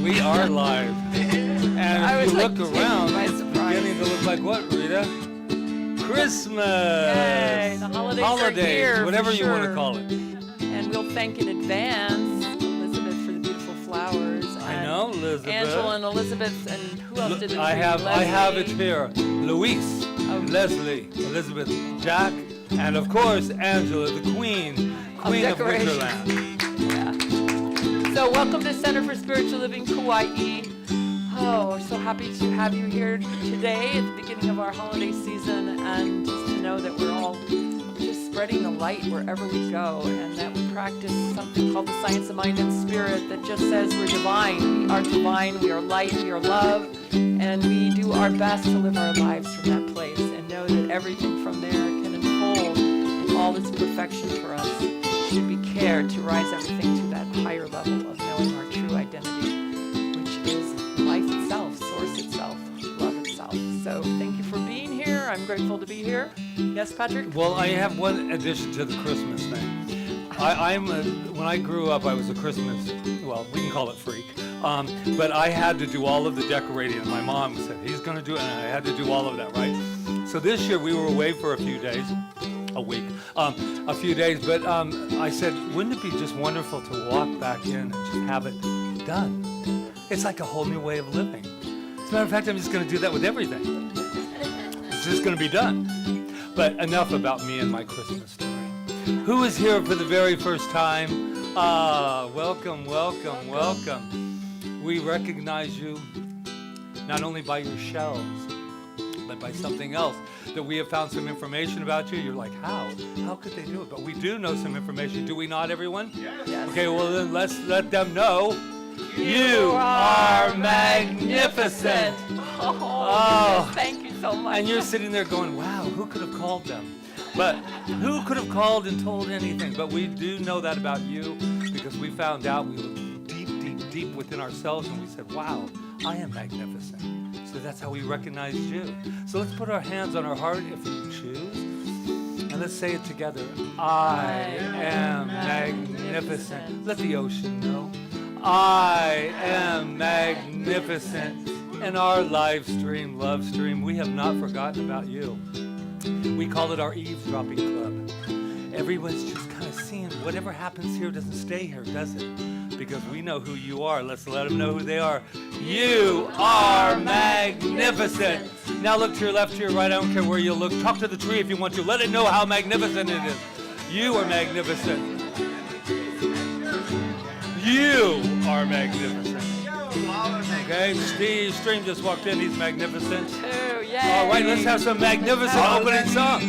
we are live. And if you look around, it's beginning to look like what, Rita? Christmas! Yay, the holidays are here, whatever you want to call it. And we'll thank in advance Elizabeth for the beautiful flowers. I know, Elizabeth. Angela and Elizabeth, and who else did it? I have it here. Luis, Leslie, Elizabeth, Jack, and of course, Angela, the Queen of Winterland. Yeah. So welcome to Center for Spiritual Living, Kauai. Oh, we're so happy to have you here today at the beginning of our holiday season, and just to know that we're all just spreading the light wherever we go, and that we practice something called the science of mind and spirit that just says we're divine. We are divine, we are light, we are love, and we do our best to live our lives from that place and know that everything from there can unfold in all its perfection for us. Should be cared to rise everything to that higher level of knowing our true identity, which is life itself, source itself, love itself. So thank you for being here. I'm grateful to be here. Yes, Patrick? Well, I have one addition to the Christmas thing. When I grew up, I was a Christmas, well, we can call it freak. But I had to do all of the decorating. And my mom said, he's going to do it, and I had to do all of that, right? So this year we were away for a few days. A few days, but I said, wouldn't it be just wonderful to walk back in and just have it done? It's like a whole new way of living. As a matter of fact, I'm just going to do that with everything. It's just going to be done. But enough about me and my Christmas story. Who is here for the very first time? Welcome, welcome, welcome. We recognize you not only by your shells, but by something else. That we have found some information about you. You're like, how? How could they do it? But we do know some information. Do we not, everyone? Yes. Okay, well then let's let them know. You are magnificent. Oh, thank you so much. And you're sitting there going, wow, who could have called them? But who could have called and told anything? But we do know that about you because we found out, we looked deep, deep, deep within ourselves and we said, wow, I am magnificent. So that's how we recognized you. So let's put our hands on our heart if you choose. And let's say it together. I am magnificent. Let the ocean know. I am magnificent. And our live stream, love stream, we have not forgotten about you. We call it our eavesdropping club. Everyone's just kind of seeing whatever happens here doesn't stay here, does it? Because we know who you are. Let's let them know who they are. You are magnificent. Now look to your left, to your right. I don't care where you look. Talk to the tree if you want to. Let it know how magnificent it is. You are magnificent. You are magnificent. Okay, Steve Stream just walked in. He's magnificent. Oh, yay. All right, let's have some magnificent opening song.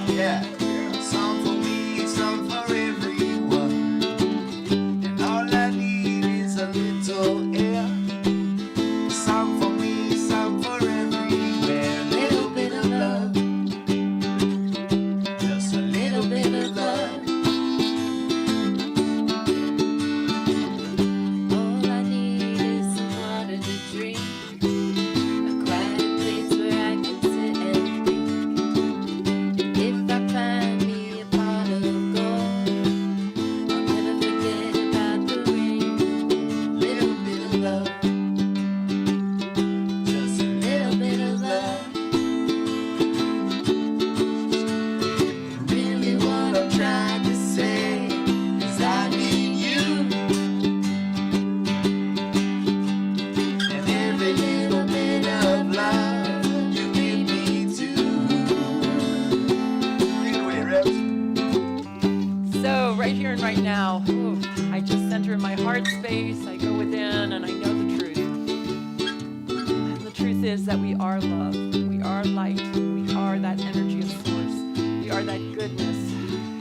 Yeah. Song for me, song for everyone. And all I need is a little air. Song for me, song for everywhere. A little bit of love. Just a little bit of love. All I need is some water to drink. A quiet place where I can sit and think. If I find me a pot of gold, I'll never forget about the rain. Little bit of love, just a little bit of love. Really what I'm trying to say is I need you. And every little bit of love you give me too. Take it away, Revs. So right here and right now, I just center in my heart space. I go within and I know the truth. And the truth is that we are love. We are light. We are that energy of source. We are that goodness.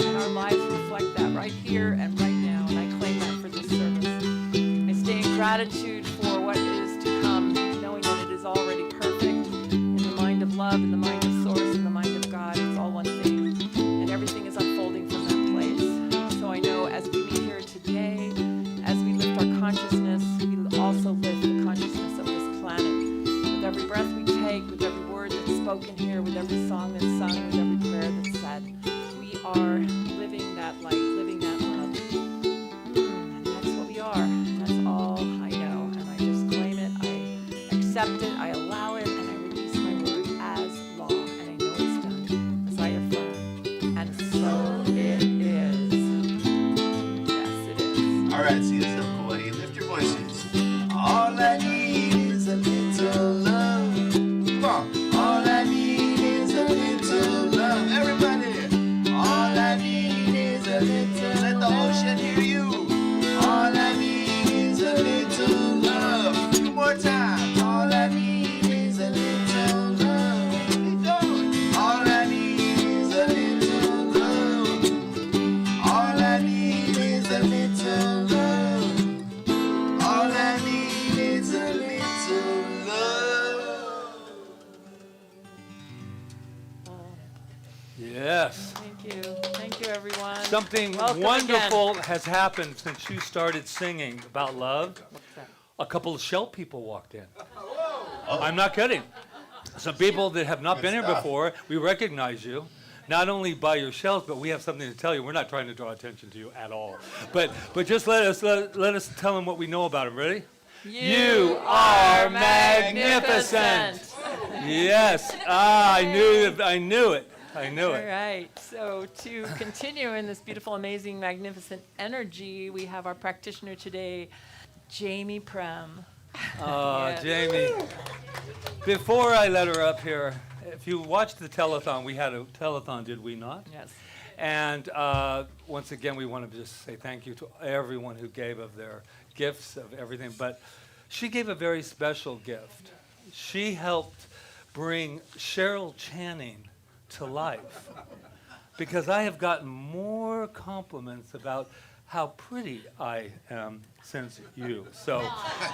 And our lives reflect that right here and right now. And I claim that for this service. I stay in gratitude for what is to come, knowing that it is already perfect in the mind of love, in the mind of source, in the mind of God. It's all one thing. And everything is unfolding from that place. So I know as we meet here today, as we lift our consciousness, we also lift the consciousness of this planet. With every breath we take, with every word that's spoken here, with every song that's sung, with every prayer that's said, we are living that light, living that love. And that's what we are. That's all. Yes. Thank you. Thank you, everyone. Something Welcome wonderful again. has happened since you started singing about love. What's that? A couple of Shell people walked in. I'm not kidding. Some people that have not been here before, we recognize you. Not only by your shells, but we have something to tell you. We're not trying to draw attention to you at all. But just let us tell them what we know about them. Ready? You are magnificent. Yes. I knew it. All right. So to continue in this beautiful, amazing, magnificent energy, we have our practitioner today, Jamie Prem. Yes. Jamie. Before I let her up here, if you watched the telethon, we had a telethon, did we not? Yes. And once again, we want to just say thank you to everyone who gave of their gifts, of everything. But she gave a very special gift. She helped bring Cheryl Channing to life. Because I have gotten more compliments about how pretty I am since you. So,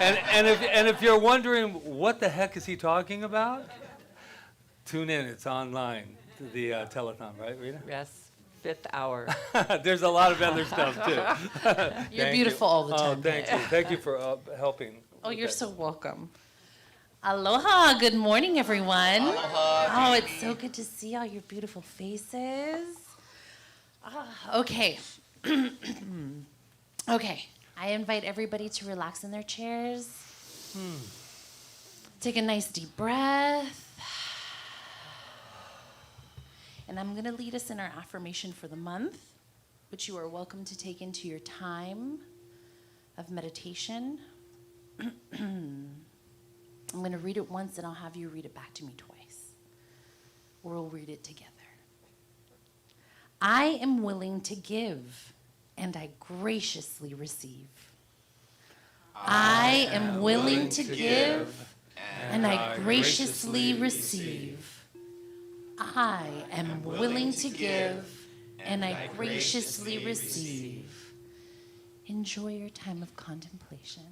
and if you're wondering what the heck is he talking about, tune in. It's online, the telethon, right, Rita? Yes. 5th hour. There's a lot of other stuff too. You're Thank beautiful you. all the time. Oh, thank you. Thank you for helping. Oh, with you're that. so welcome. Aloha. Good morning, everyone. Oh, it's so good to see all your beautiful faces. Okay. Okay. I invite everybody to relax in their chairs. Take a nice deep breath. And I'm going to lead us in our affirmation for the month, which you are welcome to take into your time of meditation. I'm going to read it once, and I'll have you read it back to me twice. Or we'll read it together. I am willing to give, and I graciously receive. I am willing to give, and I graciously receive. I am willing to give, and I graciously receive. Enjoy your time of contemplation.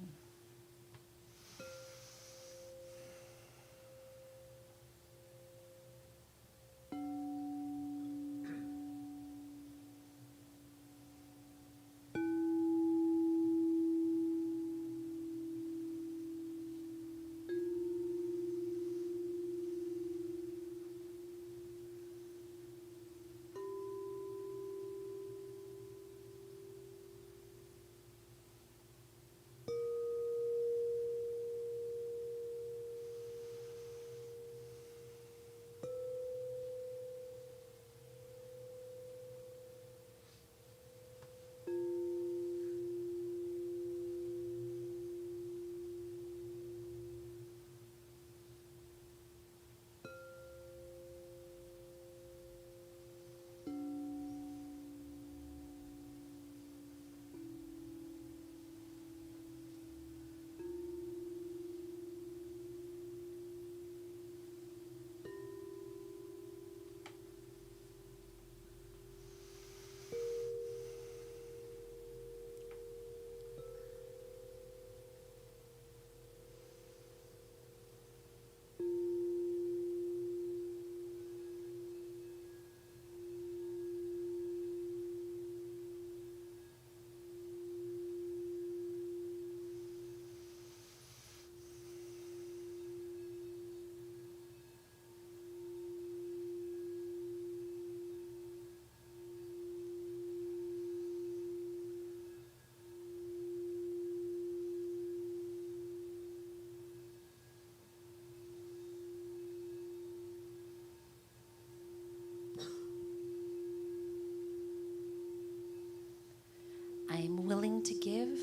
I am willing to give,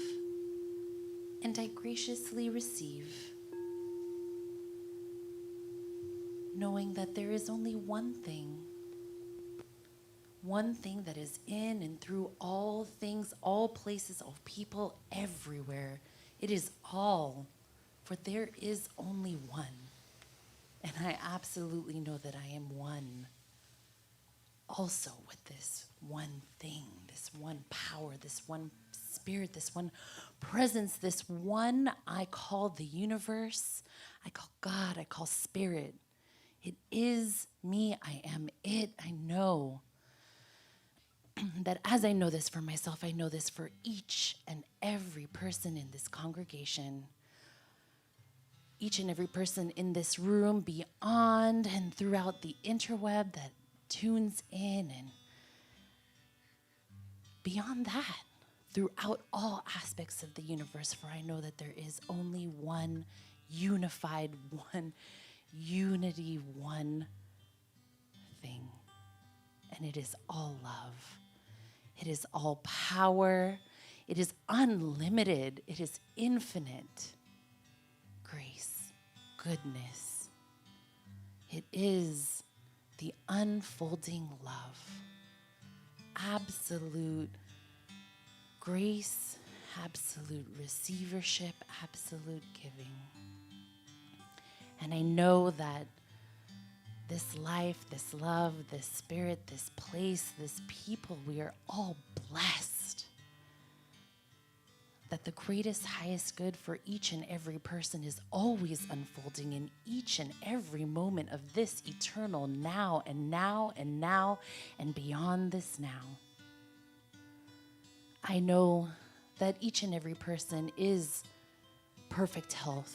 and I graciously receive, knowing that there is only one thing that is in and through all things, all places, all people, everywhere. It is all, for there is only one. And I absolutely know that I am one also with this one thing, this one power, this one spirit, this one presence, this one I call the universe, I call God, I call spirit. It is me. I am it. I know that as I know this for myself, I know this for each and every person in this congregation, each and every person in this room, beyond and throughout the interweb that tunes in, and beyond that, throughout all aspects of the universe, for I know that there is only one unified, one unity, one thing, and it is all love. It is all power. It is unlimited. It is infinite grace, goodness. It is the unfolding love, absolute grace, absolute receivership, absolute giving. And I know that this life, this love, this spirit, this place, this people, we are all blessed. That the greatest, highest good for each and every person is always unfolding in each and every moment of this eternal now and now and now and beyond this now. I know that each and every person is perfect health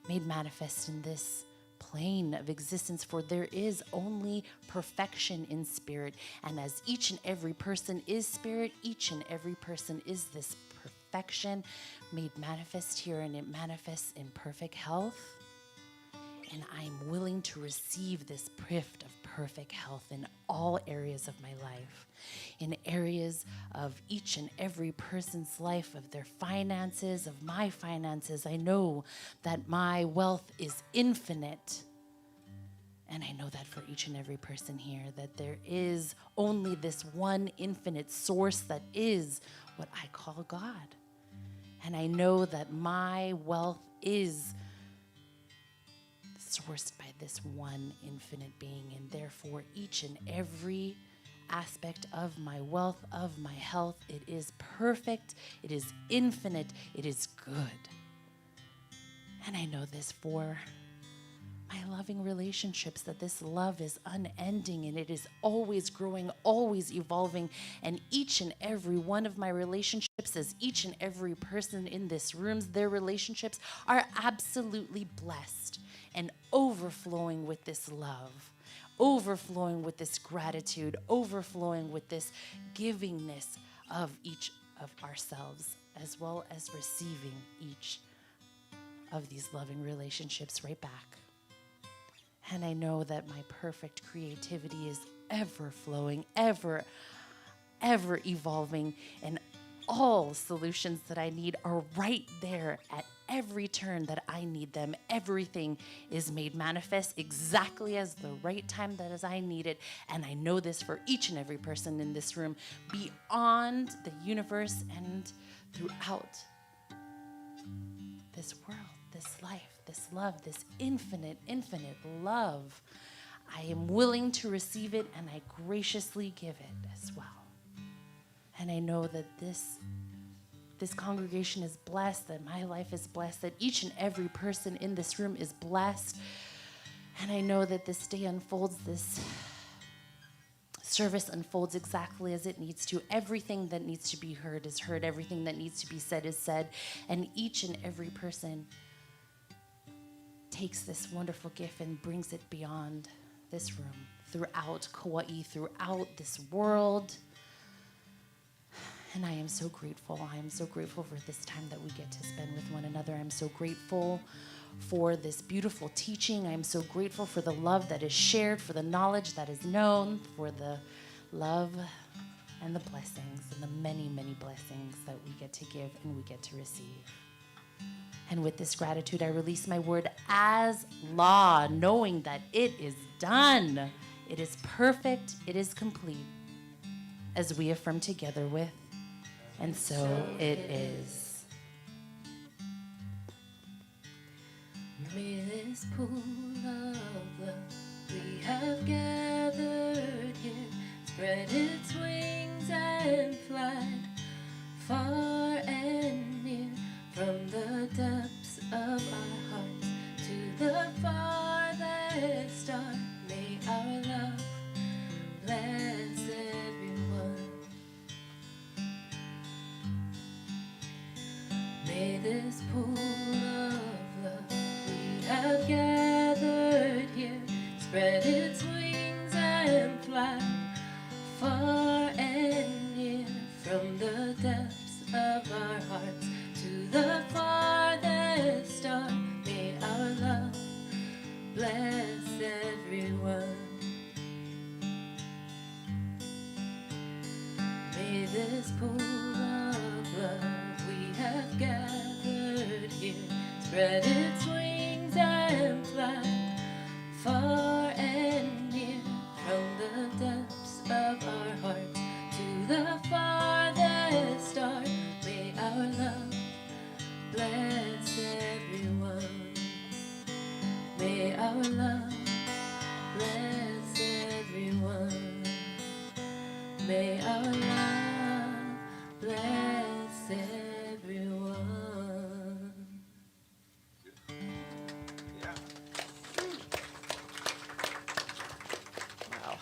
made manifest in this plane of existence, for there is only perfection in spirit. And as each and every person is spirit, each and every person is this perfection made manifest here, and it manifests in perfect health. And I'm willing to receive this gift of perfect health in all areas of my life, in areas of each and every person's life, of their finances, of my finances. I know that my wealth is infinite. And I know that for each and every person here, that there is only this one infinite source that is what I call God. And I know that my wealth is sourced by this one infinite being, and therefore each and every aspect of my wealth, of my health, it is perfect, it is infinite, it is good. And I know this for my loving relationships, that this love is unending and it is always growing, always evolving. And each and every one of my relationships, as each and every person in this room, their relationships are absolutely blessed and overflowing with this love, overflowing with this gratitude, overflowing with this givingness of each of ourselves, as well as receiving each of these loving relationships right back. And I know that my perfect creativity is ever flowing, ever evolving, and all solutions that I need are right there at every turn that I need them. Everything is made manifest exactly as the right time that as I need it. And I know this for each and every person in this room, beyond the universe and throughout this world, this life, this love, this infinite love. I am willing to receive it, and I graciously give it as well. And I know that this congregation is blessed, that my life is blessed, that each and every person in this room is blessed. And I know that this day unfolds, this service unfolds exactly as it needs to. Everything that needs to be heard is heard. Everything that needs to be said is said. And each and every person takes this wonderful gift and brings it beyond this room, throughout Kauai, throughout this world. And I am so grateful. I am so grateful for this time that we get to spend with one another. I'm so grateful for this beautiful teaching. I am so grateful for the love that is shared, for the knowledge that is known, for the love and the blessings and the many, many blessings that we get to give and we get to receive. And with this gratitude, I release my word as law, knowing that it is done. It is perfect. It is complete, as we affirm together with, and so it is. May this pool of love we have gathered here spread its wings and fly far and near, from the depths of our hearts to the farthest star. star, may our love bless everyone. May this pool of love we have gathered here spread its wings and fly far and near, from the depths of our hearts to the farthest star. May our love bless everyone. May this pool of love we have gathered here spread its wings and fly far and near, from the depths of our hearts to the farthest star. May our love bless everyone. May our love bless everyone. May our love bless everyone. Wow.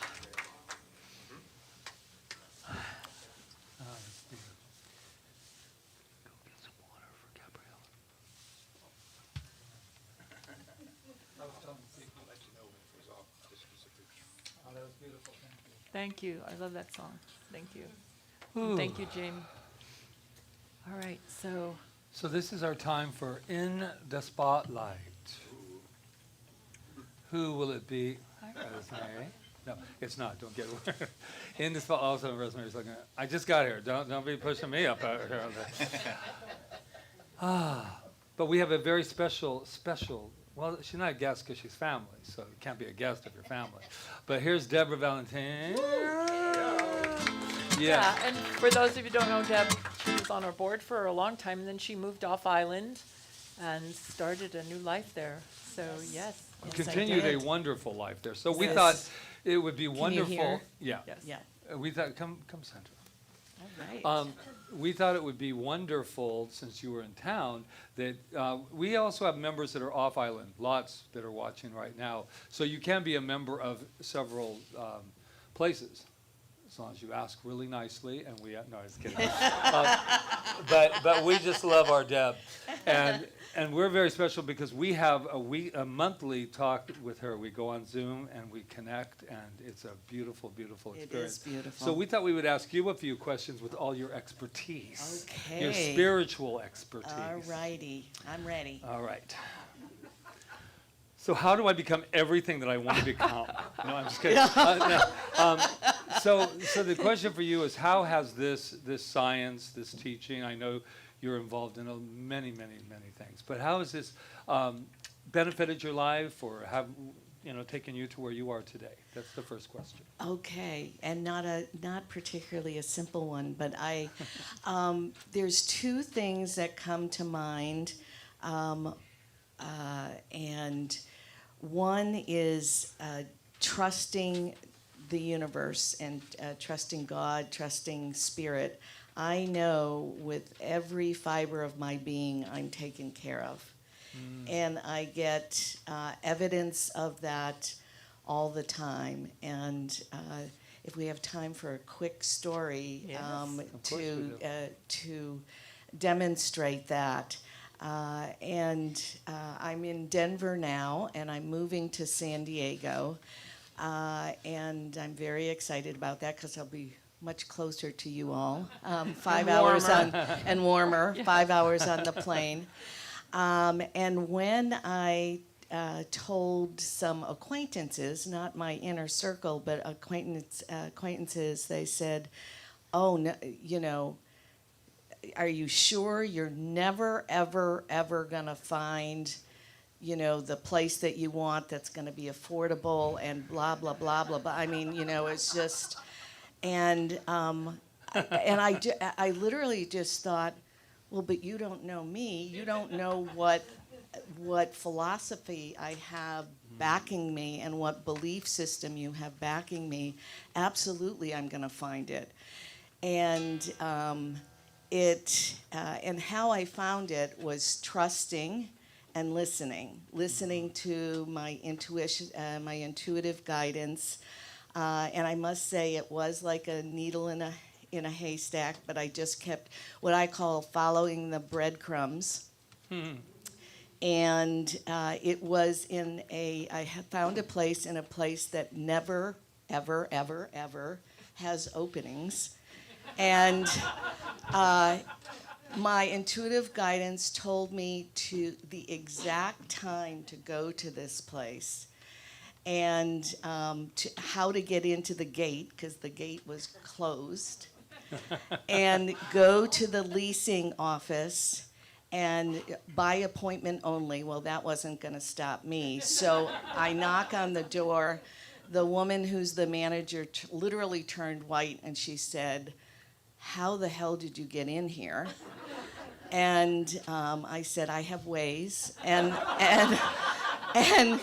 Go get some water for Gabrielle. I was telling Steve to let you know when it was off. This was a picture. Oh, that was beautiful. Thank you. Thank you. I love that song. Thank you. And thank you, Jamie. All right, so So this is our time for In the Spotlight. Who will it be? Rosemary? No, it's not. Don't get worried. In the spot. Also, Rosemary's looking. I just got here. Don't be pushing me up out here. But we have a very special. Well, she's not a guest because she's family, so you can't be a guest if you're family. But here's Deborah Valentine. yeah, and for those of you who don't know Deb, she was on our board for a long time, and then she moved off island and started a new life there. So yes, Yes, I Continued a did. wonderful life there. So we Yes. thought it would be you wonderful. hear? Yeah. yes. Yeah. We thought, come, Sandra. All right. We thought it would be wonderful, since you were in town, that we also have members that are off island, lots that are watching right now. So you can be a member of several places, as long as you ask really nicely. And we, no, I was kidding. But we just love our Deb, and we're very special because we have a monthly talk with her. We go on Zoom and we connect, and it's a beautiful, beautiful It experience. is beautiful. So we thought we would ask you a few questions with all your expertise. Your Okay. spiritual expertise. All righty. I'm ready. All right. So how do I become everything that I want to become? No, I'm just kidding. So the question for you is, how has this science, this teaching, I know you're involved in many things, but how has this benefited your life, or have taken you to where you are today? That's the first question. Okay, and not particularly a simple one, but there's two things that come to mind, and one is trusting the universe and trusting God, trusting spirit. I know with every fiber of my being I'm taken care of. And I get evidence of that all the time. And if we have time for a quick story Yes. Of course we do. to demonstrate that. I'm in Denver now, and I'm moving to San Diego. And I'm very excited about that because I'll be much closer to you all. 5 hours and warmer, 5 hours on the plane. And when I told some acquaintances, not my inner circle, but acquaintances, they said, "Oh, no, are you sure you're never, ever gonna find, the place that you want that's gonna be affordable and blah, blah, blah, blah, blah." I mean, it's just, and I literally just thought, well, but you don't know me. You don't know what philosophy I have backing me and what belief system you have backing me. Absolutely, I'm gonna find it. And and how I found it was trusting and listening to my intuition, my intuitive guidance. And I must say, it was like a needle in a haystack, but I just kept what I call following the breadcrumbs. And it was I had found a place in a place that never, ever, ever, ever has openings. And my intuitive guidance told me the exact time to go to this place and how to get into the gate, because the gate was closed, and go to the leasing office and by appointment only. Well, that wasn't going to stop me. So I knock on the door. The woman who's the manager literally turned white, and she said, "How the hell did you get in here?" And I said, "I have ways." And then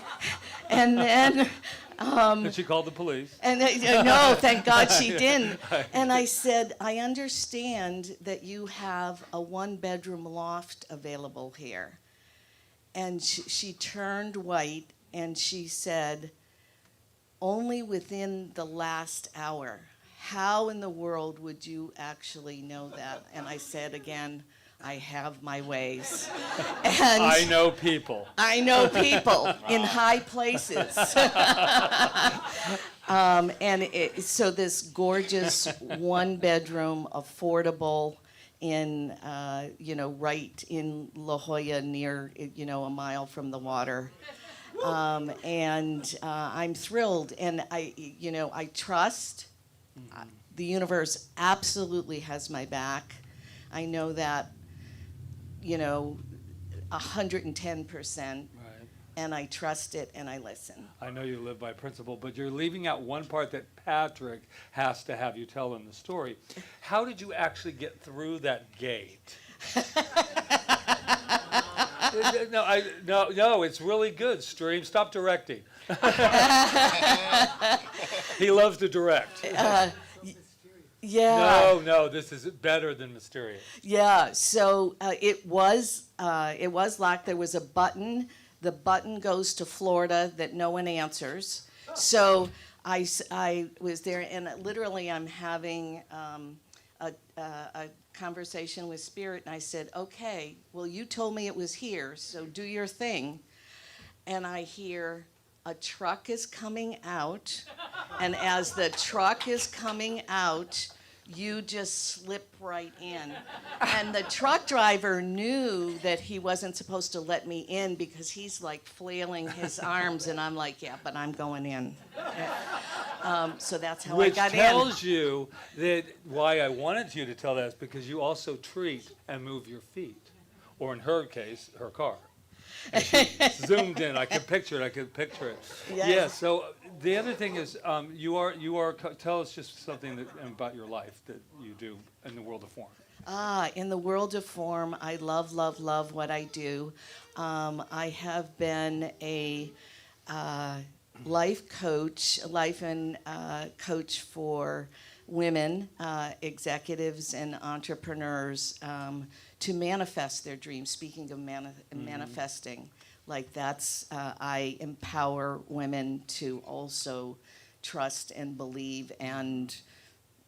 And she called the police. and no, thank God she didn't. And I said, "I understand that you have a 1-bedroom loft available here." And she turned white and she said, "Only within the last hour. How in the world would you actually know that?" And I said again, "I have my ways." And I know people. I know people in high places. So this gorgeous 1-bedroom, affordable, in right in La Jolla, near a mile from the water. I'm thrilled, and I trust. The universe absolutely has my back. I know that. 110%, Right. and I trust it and I listen. I know you live by principle, but you're leaving out one part that Patrick has to have you tell in the story. How did you actually get through that gate? No, it's really good, Stream. Stop directing. He loves to direct. Yeah. No, this is better than mysterious. Yeah. So it was locked. There was a button. The button goes to Florida that no one answers. So I was there, and literally I'm having a conversation with Spirit, and I said, "Okay, well, you told me it was here, so do your thing." And I hear a truck is coming out, and as the truck is coming out, you just slip right in. And the truck driver knew that he wasn't supposed to let me in because he's like flailing his arms, and I'm like, "Yeah, but I'm going in." So that's how I got in. Which tells you that why I wanted you to tell that is because you also treat and move your feet, or in her case, her car. And she zoomed in. I could picture it. Yes. Yeah. So the other thing is, tell us just something about your life that you do in the world of form. In the world of form, I love what I do. I have been a life and coach for women, executives, and entrepreneurs to manifest their dreams. Speaking of manifesting, I empower women to also trust and believe and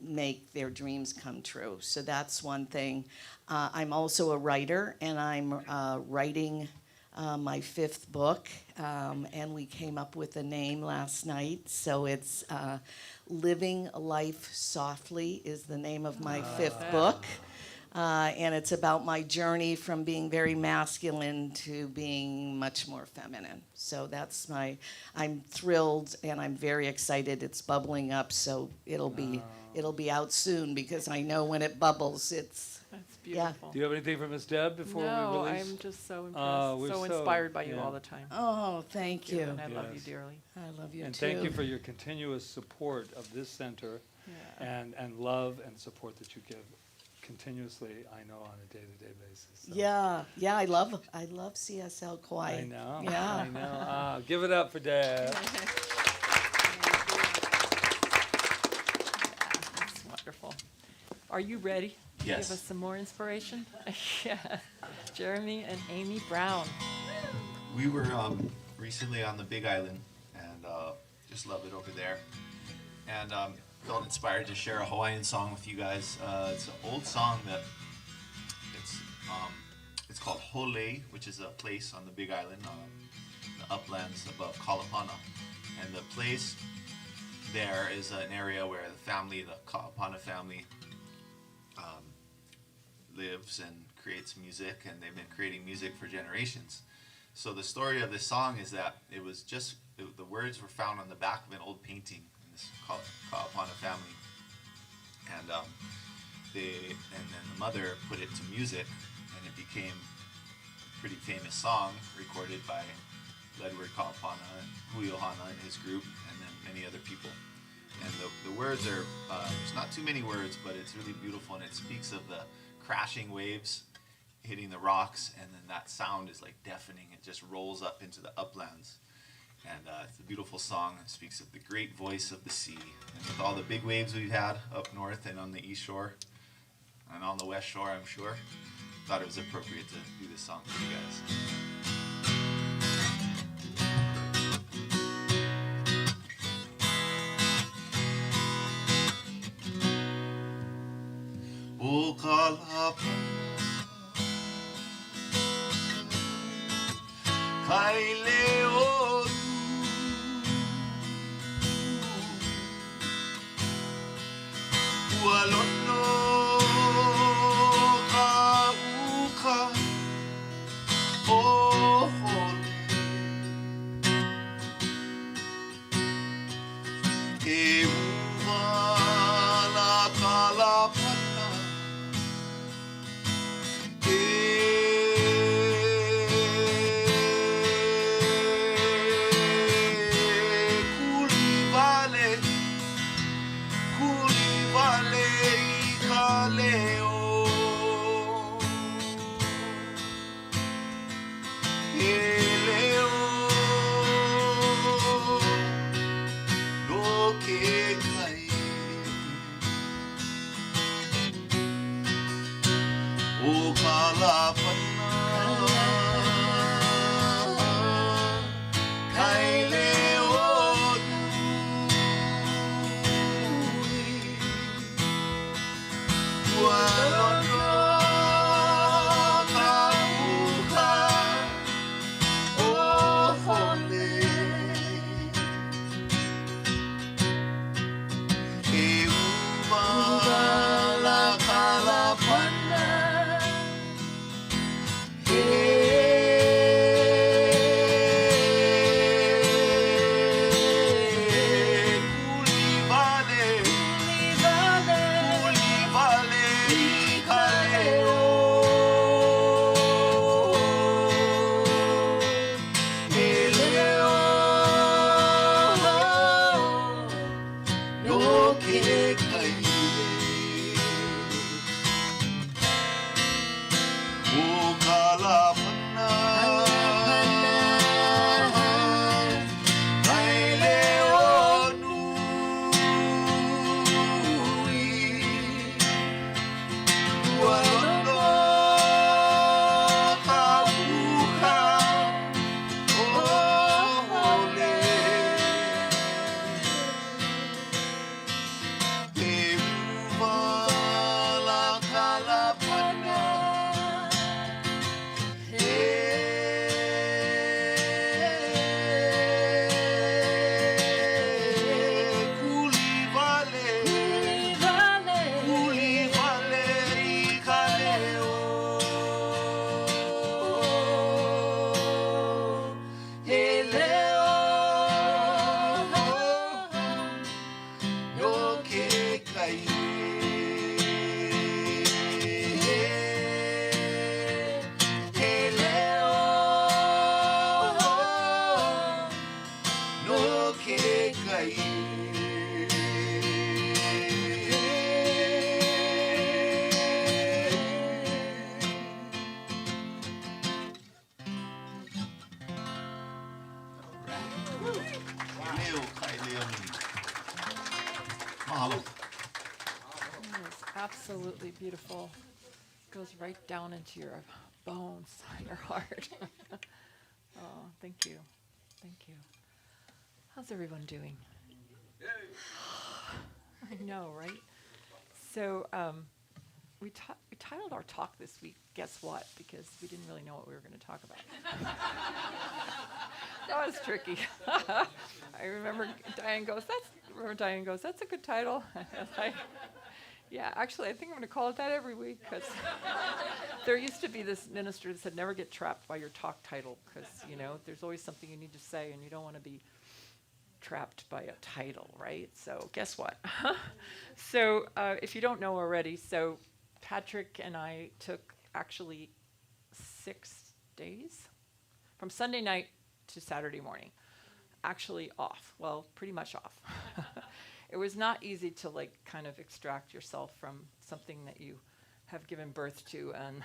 make their dreams come true. So that's one thing. I'm also a writer, and I'm writing my 5th book, and we came up with a name last night. So it's Living Life Softly is the name of my 5th book. And it's about my journey from being very masculine to being much more feminine. So I'm thrilled and I'm very excited. It's bubbling up, so it'll be out soon, because I know when it bubbles, it's. That's beautiful. Do you have anything for Miss Deb before we No, release? I'm just so impressed, so inspired by you all the time. Oh, thank you. And I love you Yes. dearly. I love you And too. thank you for your continuous support of this center, and love and support that you give continuously, I know, on a day-to-day basis. So. Yeah, I love CSL Kauai. I know. Yeah. I know. Give it up for Deb. That's wonderful. Are you ready to Yes. give us some more inspiration? Yeah. Jeremy and Amy Brown. We were recently on the Big Island and just love it over there. And felt inspired to share a Hawaiian song with you guys. It's an old song that it's called Hole, which is a place on the Big Island, the uplands above Kalapana. And the place there is an area where the family, the Kalapana family, lives and creates music, and they've been creating music for generations. So the story of this song is that the words were found on the back of an old painting in this Kalapana family, and then the mother put it to music, and it became a pretty famous song recorded by Ledward Kalapana and Huiohana and his group, and then many other people. And the words are, there's not too many words, but it's really beautiful, and it speaks of the crashing waves hitting the rocks, and then that sound is like deafening. It just rolls up into the uplands. And it's a beautiful song. It speaks of the great voice of the sea. And with all the big waves we've had up north and on the east shore, and on the west shore, I'm sure, thought it was appropriate to do this song for you guys. O Kalapana, kai leo ualono ka uka o hole e uvala Kalapana Kulivale ikaleo eleo lo que cae o Kalapana kai leo Absolutely beautiful. Goes right down into your bones, your heart. Oh, thank you. Thank you. How's everyone doing? I know, right? So we titled our talk this week, Guess What? Because we didn't really know what we were going to talk about. That was tricky. I remember Diane goes, that's a good title. Yeah, actually, I think I'm going to call it that every week, because there used to be this minister that said, never get trapped by your talk title, because, there's always something you need to say, and you don't want to be trapped by a title, right? So guess what? So if you don't know already, so Patrick and I took actually 6 days, from Sunday night to Saturday morning, actually off. Well, pretty much off. It was not easy to kind of extract yourself from something that you have given birth to and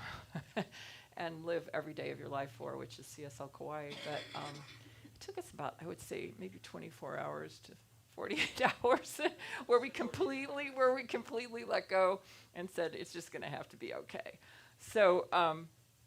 and live every day of your life for, which is CSL Kauai. But it took us about, I would say, maybe 24 hours to 48 hours where we completely let go and said it's just going to have to be okay. So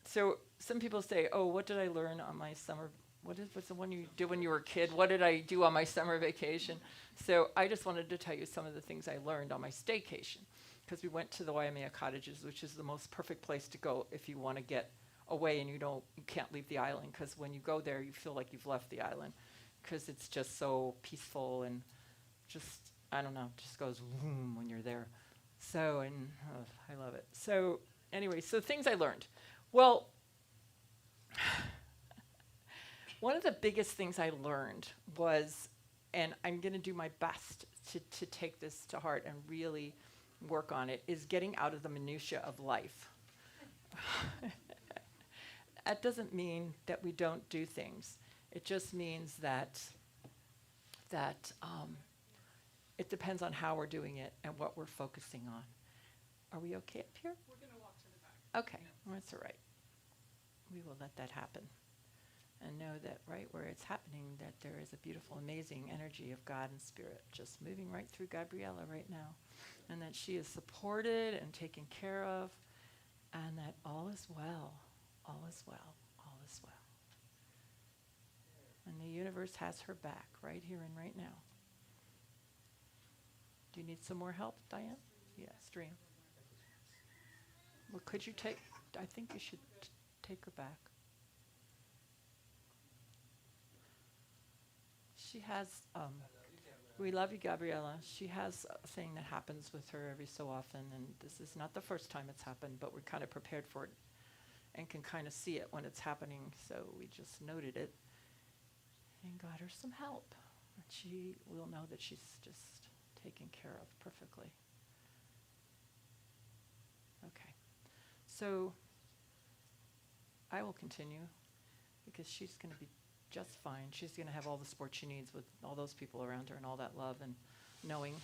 so some people say, oh, what did I learn on my summer? What's the one you did when you were a kid? What did I do on my summer vacation? So I just wanted to tell you some of the things I learned on my staycation, because we went to the Waimea Cottages, which is the most perfect place to go if you want to get away and you can't leave the island, because when you go there, you feel like you've left the island, because it's just so peaceful and just, I don't know, just goes boom when you're there. So, and I love it. So anyway, so things I learned. Well, one of the biggest things I learned was, and I'm going to do my best to take this to heart and really work on it, is getting out of the minutia of life. That doesn't mean that we don't do things. It just means that it depends on how we're doing it and what we're focusing on. Are we okay up here? We're going to walk to the back. Okay, well, that's all right. We will let that happen. And know that right where it's happening, that there is a beautiful, amazing energy of God and Spirit just moving right through Gabriella right now. And that she is supported and taken care of, and that all is well, all is well, all is well. And the universe has her back right here and right now. Do you need some more help, Diane? Yeah, stream. Well, could you I think you should take her back. She has, we love you, Gabriella. She has a thing that happens with her every so often, and this is not the first time it's happened, but we're kind of prepared for it and can kind of see it when it's happening, so we just noted it and got her some help. And she will know that she's just taken care of perfectly. Okay. So I will continue, because she's going to be just fine. She's going to have all the support she needs with all those people around her and all that love and knowing.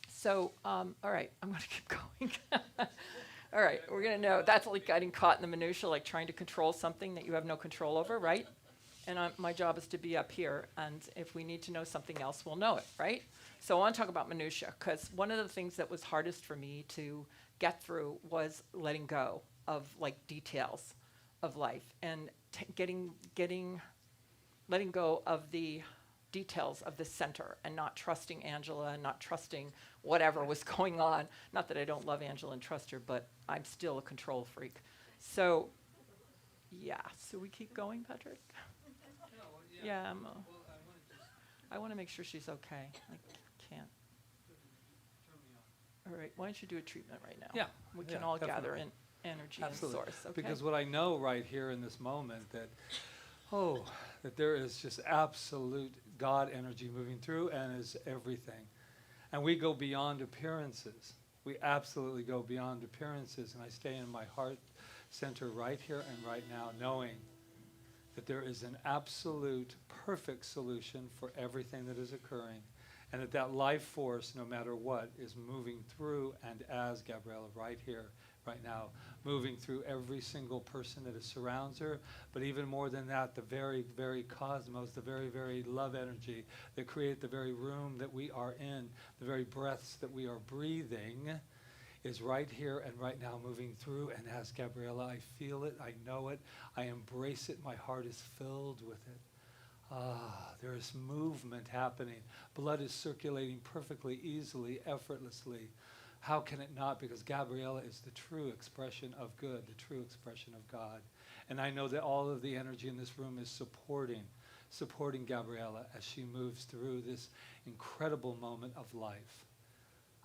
So, all right, I'm going to keep going. All right, we're going to know. That's like getting caught in the minutia, like trying to control something that you have no control over, right? And my job is to be up here, and if we need to know something else, we'll know it, right? So I want to talk about minutia, because one of the things that was hardest for me to get through was letting go of details of life and letting go of the details of the center and not trusting Angela and not trusting whatever was going on. Not that I don't love Angela and trust her, but I'm still a control freak. So, yeah. So we keep going, Patrick? Yeah. I want to make sure she's okay. I can't. All right. Why don't you do a treatment right now? Yeah. We can all definitely. gather in energy Absolutely. and source. Okay. Because what I know right here in this moment that there is just absolute God energy moving through and is everything. And we go beyond appearances. We absolutely go beyond appearances. And I stay in my heart center right here and right now, knowing that there is an absolute perfect solution for everything that is occurring. And that life force, no matter what, is moving through and as Gabriella right here, right now, moving through every single person that surrounds her. But even more than that, the very, very cosmos, the very, very love energy that create the very room that we are in, the very breaths that we are breathing, is right here and right now moving through. And as Gabriella, I feel it, I know it, I embrace it, my heart is filled with it. There is movement happening. Blood is circulating perfectly, easily, effortlessly. How can it not? Because Gabriella is the true expression of good, the true expression of God. And I know that all of the energy in this room is supporting Gabriella as she moves through this incredible moment of life.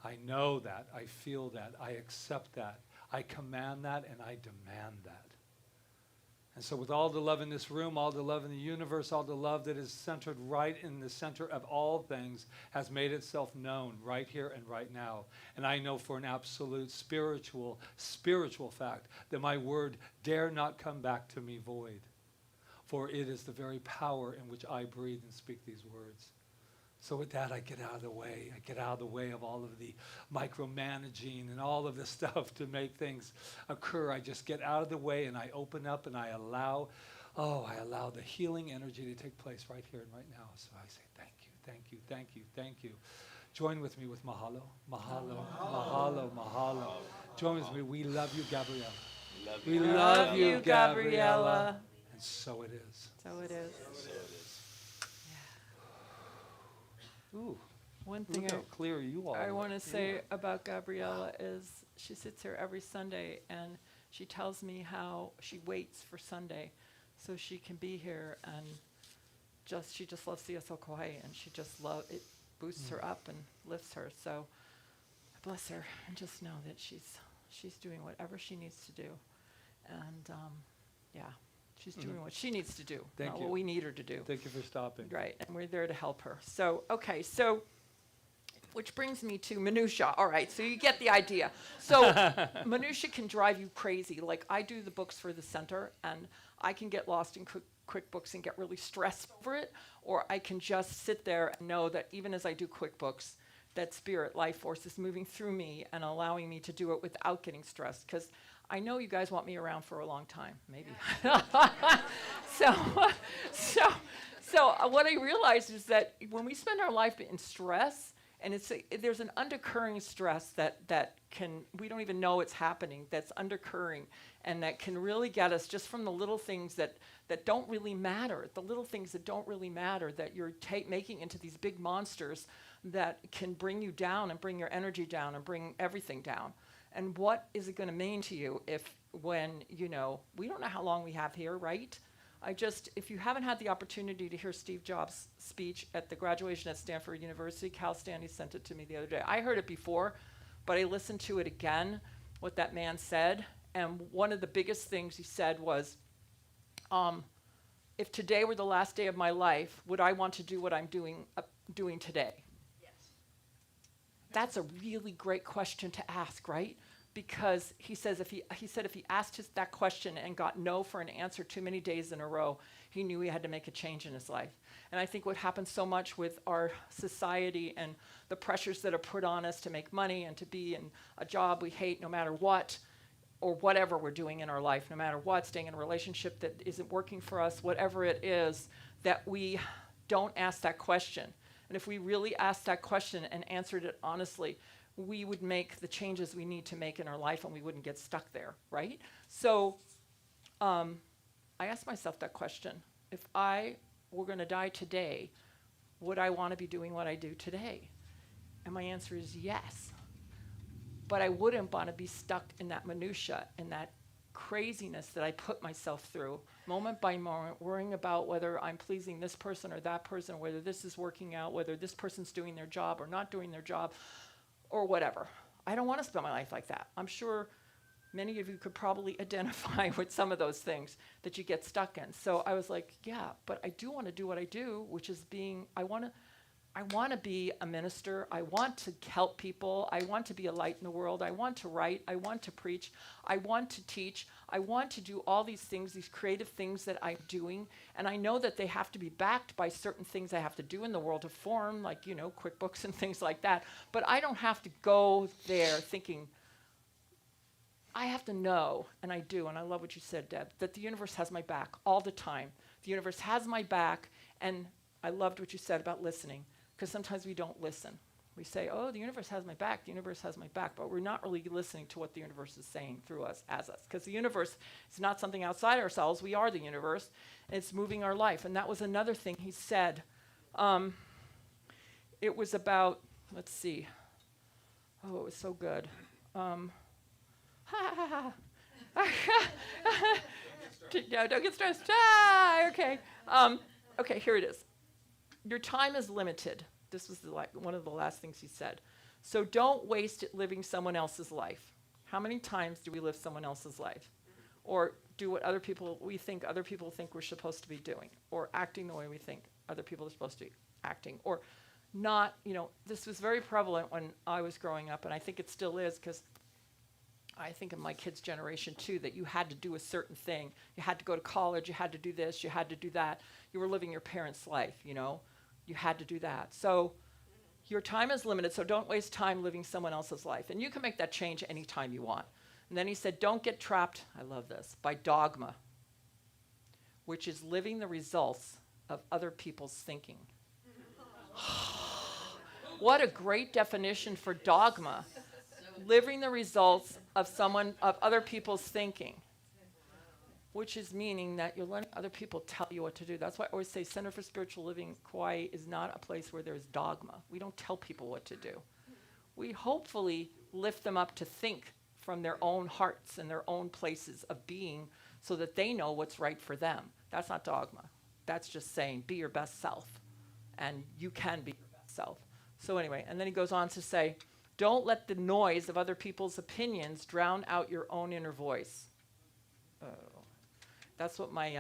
I know that, I feel that, I accept that, I command that, and I demand that. And so with all the love in this room, all the love in the universe, all the love that is centered right in the center of all things has made itself known right here and right now. And I know for an absolute spiritual fact that my word dare not come back to me void. For it is the very power in which I breathe and speak these words. So with that, I get out of the way. I get out of the way of all of the micromanaging and all of the stuff to make things occur. I just get out of the way and I open up and I allow the healing energy to take place right here and right now. So I say thank you, thank you, thank you, thank you. Join with me with mahalo, mahalo, mahalo, mahalo. Join with me. We love you, Gabriella. We love you, Gabriella. And so it is. So it is. Ooh, One thing look how clear you are. I want to say about Gabriella is she sits here every Sunday and she tells me how she waits for Sunday so she can be here, and she just loves CSL Kauai, and she just it boosts her up and lifts her. So I bless her and just know that she's doing whatever she needs to do, and she's doing what she needs to do, Thank not you. what we need her to do. Thank you for stopping. Right, and we're there to help her. So, okay, so, which brings me to minutia. All right, so you get the idea. So, minutia can drive you crazy. Like, I do the books for the center, and I can get lost in QuickBooks and get really stressed over it, or I can just sit there and know that even as I do QuickBooks, that spirit, life force is moving through me and allowing me to do it without getting stressed. Because I know you guys want me around for a long time, maybe. So what I realized is that when we spend our life in stress, and there's an undercurring stress that we don't even know it's happening, that's undercurring, and that can really get us just from the little things that don't really matter, the little things that don't really matter, that you're making into these big monsters that can bring you down and bring your energy down and bring everything down. And what is it going to mean to you when we don't know how long we have here, right? If you haven't had the opportunity to hear Steve Jobs' speech at the graduation at Stanford University, Cal Stanley sent it to me the other day. I heard it before, but I listened to it again, what that man said. And one of the biggest things he said was, if today were the last day of my life, would I want to do what I'm doing today? That's a really great question to ask, right? Because he said if he asked that question and got no for an answer too many days in a row, he knew he had to make a change in his life. And I think what happens so much with our society and the pressures that are put on us to make money and to be in a job we hate no matter what, or whatever we're doing in our life, no matter what, staying in a relationship that isn't working for us, whatever it is, that we don't ask that question. And if we really asked that question and answered it honestly, we would make the changes we need to make in our life and we wouldn't get stuck there, right? So I asked myself that question. If I were going to die today, would I want to be doing what I do today? And my answer is yes. But I wouldn't want to be stuck in that minutia and that craziness that I put myself through, moment by moment, worrying about whether I'm pleasing this person or that person, whether this is working out, whether this person's doing their job or not doing their job, or whatever. I don't want to spend my life like that. I'm sure many of you could probably identify with some of those things that you get stuck in. So I was like, yeah, but I do want to do what I do, which is I want to be a minister. I want to help people. I want to be a light in the world. I want to write. I want to preach. I want to teach. I want to do all these things, these creative things that I'm doing. And I know that they have to be backed by certain things I have to do in the world of form, like, QuickBooks and things like that. But I don't have to go there thinking, I have to know, and I do, and I love what you said, Deb, that the universe has my back all the time. The universe has my back, and I loved what you said about listening. Because sometimes we don't listen. We say, oh, the universe has my back, the universe has my back, but we're not really listening to what the universe is saying through us, as us, because the universe is not something outside ourselves. We are the universe, and it's moving our life. And that was another thing he said. It was about, let's see. Oh, it was so good. No, don't get stressed. Okay. Okay, here it is. Your time is limited. This was one of the last things he said. So don't waste it living someone else's life. How many times do we live someone else's life? Or do what we think other people think we're supposed to be doing? Or acting the way we think other people are supposed to be acting? Or not, this was very prevalent when I was growing up, and I think it still is, because I think in my kids' generation too, that you had to do a certain thing. You had to go to college, you had to do this, you had to do that. You were living your parents' life, You had to do that. So your time is limited, so don't waste time living someone else's life. And you can make that change anytime you want. And then he said, don't get trapped, I love this, by dogma, which is living the results of other people's thinking. What a great definition for dogma. Living the results of other people's thinking, which is meaning that you're letting other people tell you what to do. That's why I always say Center for Spiritual Living, Kauai, is not a place where there's dogma. We don't tell people what to do. We hopefully lift them up to think from their own hearts and their own places of being so that they know what's right for them. That's not dogma. That's just saying, be your best self. And you can be your best self. So anyway, and then he goes on to say, don't let the noise of other people's opinions drown out your own inner voice. That's what my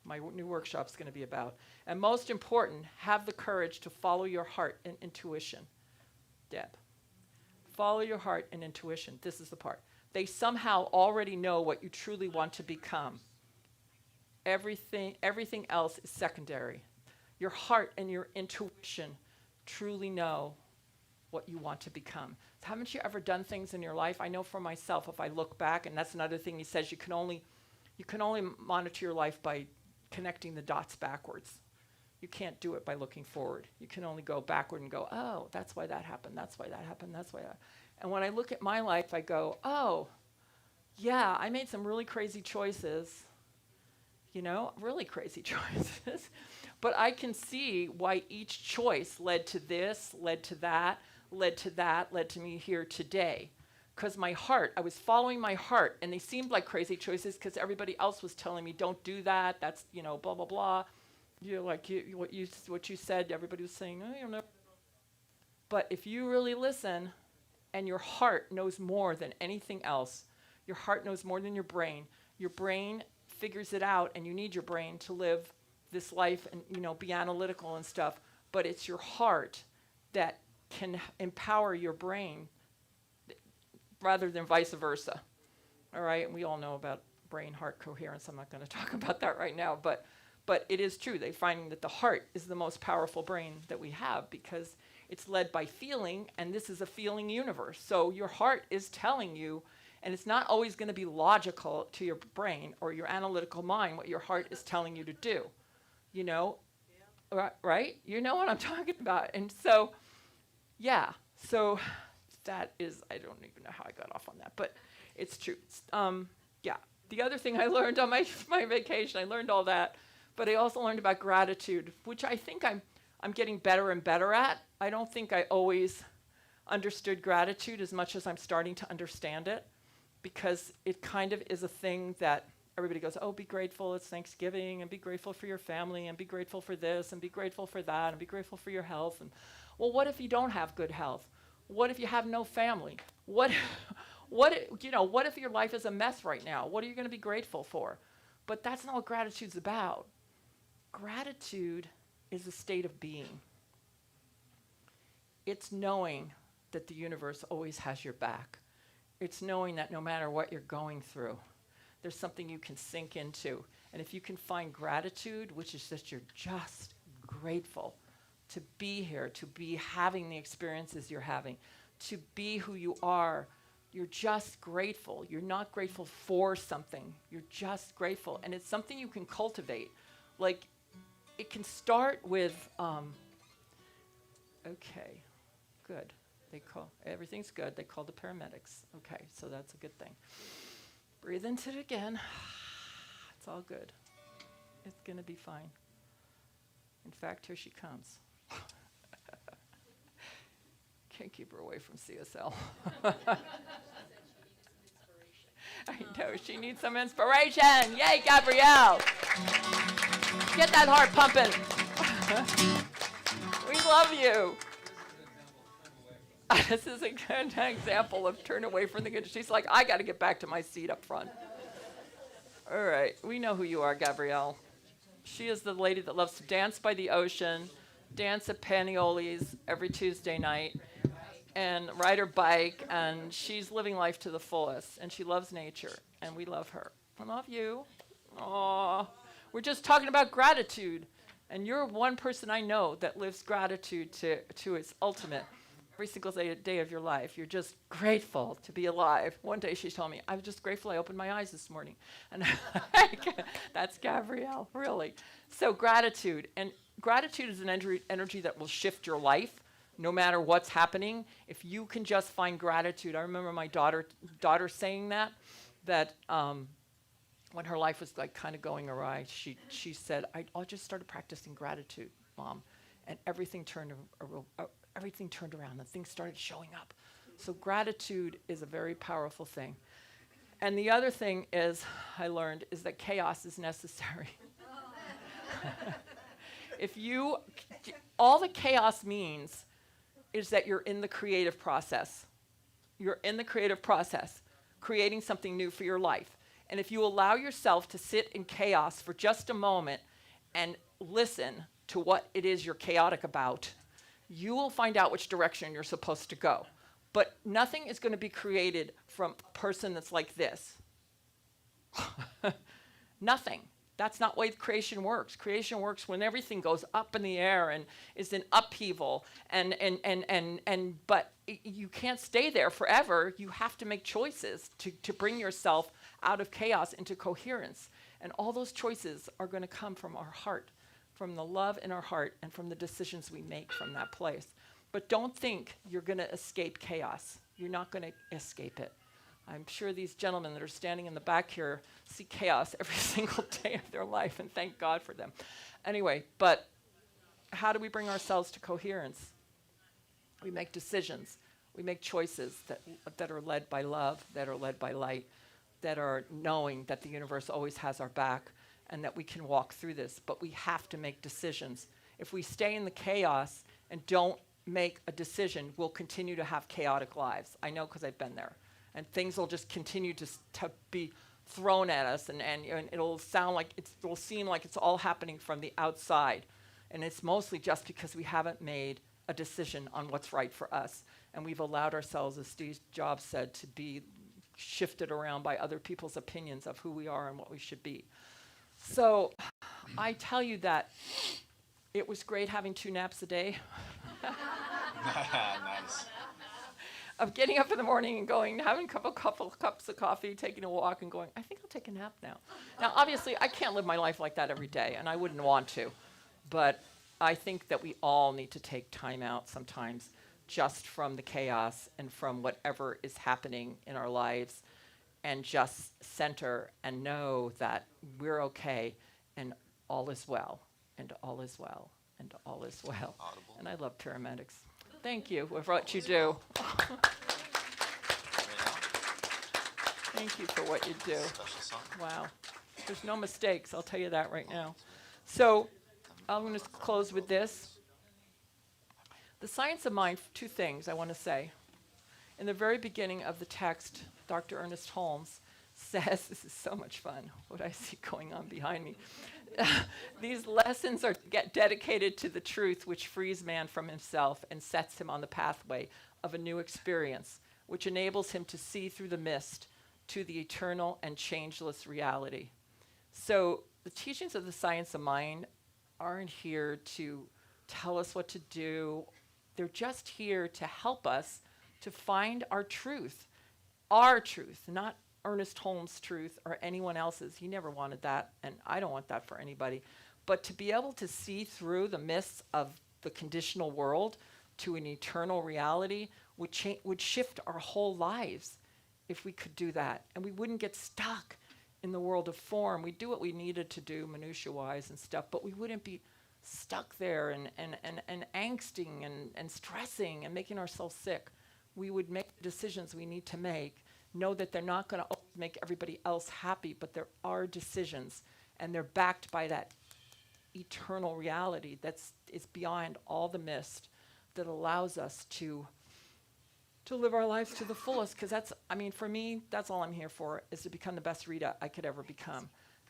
new workshop's going to be about. And most important, have the courage to follow your heart and intuition. Deb. Follow your heart and intuition. This is the part. They somehow already know what you truly want to become. Everything else is secondary. Your heart and your intuition truly know what you want to become. So haven't you ever done things in your life? I know for myself, if I look back, and that's another thing he says, you can only monitor your life by connecting the dots backwards. You can't do it by looking forward. You can only go backward and go, oh, that's why that happened, that's why that happened, that's why that. And when I look at my life, I go, oh, yeah, I made some really crazy choices, really crazy choices. But I can see why each choice led to this, led to that, led to that, led to me here today. Because my heart, I was following my heart, and they seemed like crazy choices because everybody else was telling me, don't do that, that's, blah, blah, blah. What you said, everybody was saying, oh, you know. But if you really listen, and your heart knows more than anything else, your heart knows more than your brain figures it out, and you need your brain to live this life and, be analytical and stuff, but it's your heart that can empower your brain rather than vice versa. All right, and we all know about brain-heart coherence. I'm not going to talk about that right now, but it is true. They're finding that the heart is the most powerful brain that we have because it's led by feeling, and this is a feeling universe. So your heart is telling you, and it's not always going to be logical to your brain or your analytical mind what your heart is telling you to do. Right? You know what I'm talking about. And so, yeah, so that is, I don't even know how I got off on that, but it's true. Yeah. The other thing I learned on my vacation, I learned all that, but I also learned about gratitude, which I think I'm getting better and better at. I don't think I always understood gratitude as much as I'm starting to understand it, because it kind of is a thing that everybody goes, oh, be grateful, it's Thanksgiving, and be grateful for your family, and be grateful for this, and be grateful for that, and be grateful for your health. And well, what if you don't have good health? What if you have no family? What if your life is a mess right now? What are you going to be grateful for? But that's not what gratitude's about. Gratitude is a state of being. It's knowing that the universe always has your back. It's knowing that no matter what you're going through, there's something you can sink into. And if you can find gratitude, which is that you're just grateful to be here, to be having the experiences you're having, to be who you are, you're just grateful. You're not grateful for something. You're just grateful. And it's something you can cultivate. Like, it can start with, okay, good. Everything's good. They called the paramedics. Okay, so that's a good thing. Breathe into it again. It's all good. It's going to be fine. In fact, here she comes. Can't keep her away from CSL. I know, she needs some inspiration. Yay, Gabrielle. Get that heart pumping. We love you. This is a good example of turn away from the good. She's like, I got to get back to my seat up front. All right, we know who you are, Gabrielle. She is the lady that loves to dance by the ocean, dance at Panioli's every Tuesday night, and ride her bike, and she's living life to the fullest, and she loves nature, and we love her. I love you. Aww. We're just talking about gratitude, and you're one person I know that lives gratitude to its ultimate. Every single day of your life, you're just grateful to be alive. One day she told me, I was just grateful I opened my eyes this morning. And that's Gabrielle, really. So gratitude. And gratitude is an energy that will shift your life no matter what's happening. If you can just find gratitude. I remember my daughter saying that when her life was like kind of going awry, she said, I just started practicing gratitude, Mom. And everything turned around and things started showing up. So gratitude is a very powerful thing. And the other thing is, I learned, is that chaos is necessary. All the chaos means is that you're in the creative process. You're in the creative process, creating something new for your life. And if you allow yourself to sit in chaos for just a moment and listen to what it is you're chaotic about, you will find out which direction you're supposed to go. But nothing is going to be created from a person that's like this. Nothing. That's not the way creation works. Creation works when everything goes up in the air and is in upheaval. But you can't stay there forever. You have to make choices to bring yourself out of chaos into coherence. And all those choices are going to come from our heart, from the love in our heart, and from the decisions we make from that place. But don't think you're going to escape chaos. You're not going to escape it. I'm sure these gentlemen that are standing in the back here see chaos every single day of their life, and thank God for them. Anyway, but how do we bring ourselves to coherence? We make decisions. We make choices that are led by love, that are led by light, that are knowing that the universe always has our back and that we can walk through this. But we have to make decisions. If we stay in the chaos and don't make a decision, we'll continue to have chaotic lives. I know because I've been there. And things will just continue to be thrown at us, and it'll seem like it's all happening from the outside. And it's mostly just because we haven't made a decision on what's right for us. And we've allowed ourselves, as Steve Jobs said, to be shifted around by other people's opinions of who we are and what we should be. So I tell you that it was great having 2 naps a day. Nice. Of getting up in the morning and going, having a couple cups of coffee, taking a walk, and going, I think I'll take a nap now. Now, obviously, I can't live my life like that every day, and I wouldn't want to. But I think that we all need to take time out sometimes just from the chaos and from whatever is happening in our lives, and just center and know that we're okay and all is well, and all is well, and all is well. Audible. And I love paramedics. Thank you for what you do. Thank you for what you do. Special song. Wow. There's no mistakes, I'll tell you that right now. So I'm going to close with this. The science of mind, 2 things I want to say. In the very beginning of the text, Dr. Ernest Holmes says, this is so much fun, what I see going on behind me. These lessons are dedicated to the truth which frees man from himself and sets him on the pathway of a new experience, which enables him to see through the mist to the eternal and changeless reality. So the teachings of the science of mind aren't here to tell us what to do. They're just here to help us to find our truth, not Ernest Holmes' truth or anyone else's. He never wanted that, and I don't want that for anybody. But to be able to see through the mists of the conditional world, to an eternal reality would shift our whole lives if we could do that. And we wouldn't get stuck in the world of form. We'd do what we needed to do minutia-wise and stuff, but we wouldn't be stuck there and angsting and stressing and making ourselves sick. We would make the decisions we need to make, know that they're not going to make everybody else happy, but there are decisions, and they're backed by that eternal reality is beyond all the mist, that allows us to live our lives to the fullest. Because for me, that's all I'm here for, is to become the best Rita I could ever become.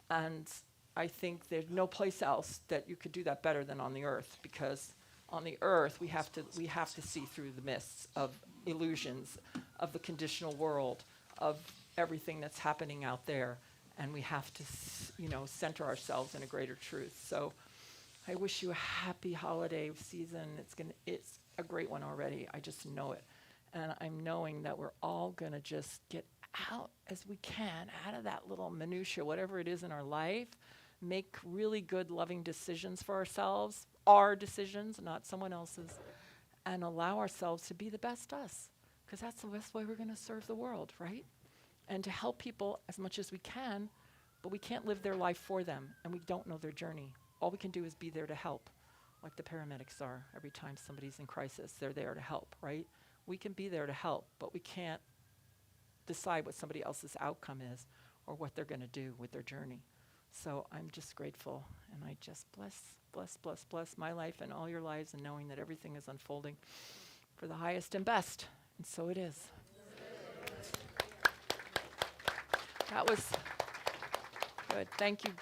And I think there's no place else that you could do that better than on the earth, because on the earth we have to see through the mists of illusions of the conditional world, of everything that's happening out there, and we have to center ourselves in a greater truth. So I wish you a happy holiday season. It's a great one already. I just know it. And I'm knowing that we're all going to just get out as we can, out of that little minutia, whatever it is in our life, make really good, loving decisions for ourselves, our decisions, not someone else's, and allow ourselves to be the best us, because that's the best way we're going to serve the world, right? And to help people as much as we can, but we can't live their life for them, and we don't know their journey. All we can do is be there to help, like the paramedics are. Every time somebody's in crisis, they're there to help, right? We can be there to help, but we can't decide what somebody else's outcome is or what they're going to do with their journey. So I'm just grateful, and I just bless my life and all your lives, and knowing that everything is unfolding for the highest and best. And so it is. That was good. Thank you.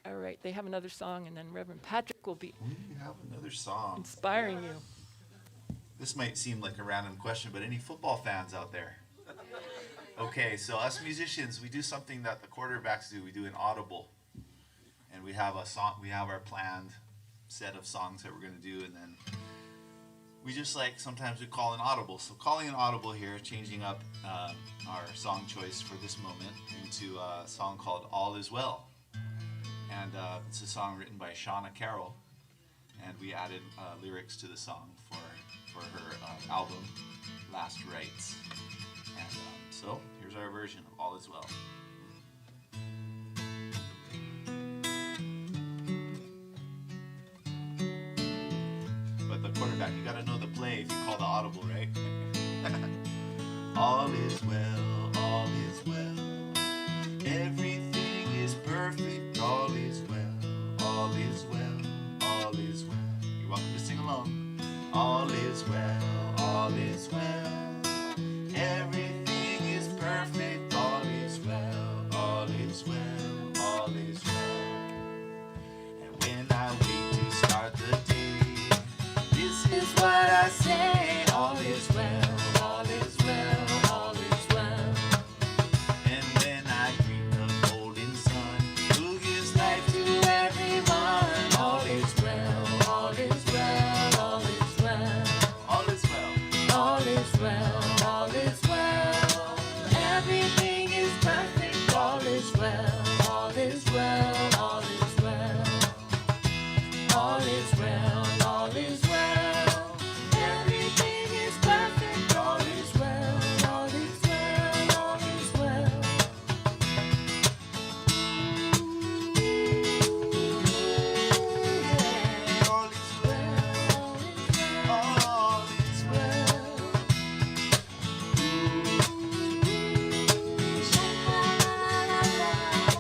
All right, they have another song, and then Reverend Patrick will be We have another song. inspiring you. This might seem like a random question, but any football fans out there? Okay, so us musicians, we do something that the quarterbacks do. We do an audible, and we have a song. We have our planned set of songs that we're going to do, and then we just sometimes we call an audible. So calling an audible here, changing up our song choice for this moment into a song called "All Is Well," and it's a song written by Shauna Carroll, and we added lyrics to the song for her album Last Rites. And so here's our version of All Is Well. But the quarterback, you gotta know the play if you call the audible, right? All is well, all is well. Everything is perfect, all is well, all is well, all is well. You're welcome to sing along. All is well, all is well. Everything is perfect, all is well, all is well, all is well. And when I wake to start the day, this is what I say. All is well, all is well, all is well. And when I greet the golden sun, who gives life to everyone, all is well, all is well, all is well. All is well, all is well, all is well. Everything is perfect, all is well, all is well, all is well. All is well, all is well. Everything is perfect, all is well, all is well, all is well. All is well,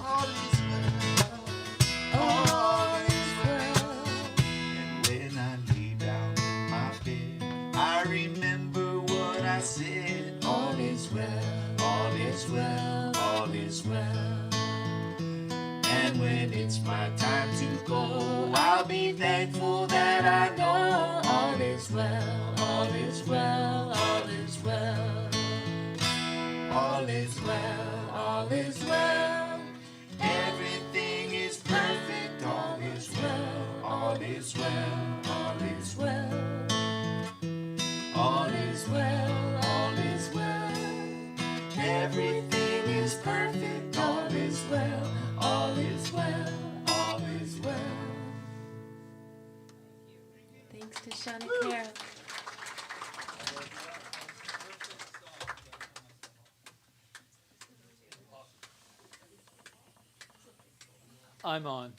all is well. All is well. And when I lay down in my bed, I remember what I said. All is well, all is well, all is well. And when it's my time to go, I'll be thankful that I know all is well, all is well, all is well. All is well, all is well. Everything is perfect, all is well, all is well, all is well. All is well, all is well. Everything is perfect, all is well, all is well, all is well. Thanks to Shauna Carroll. I'm on.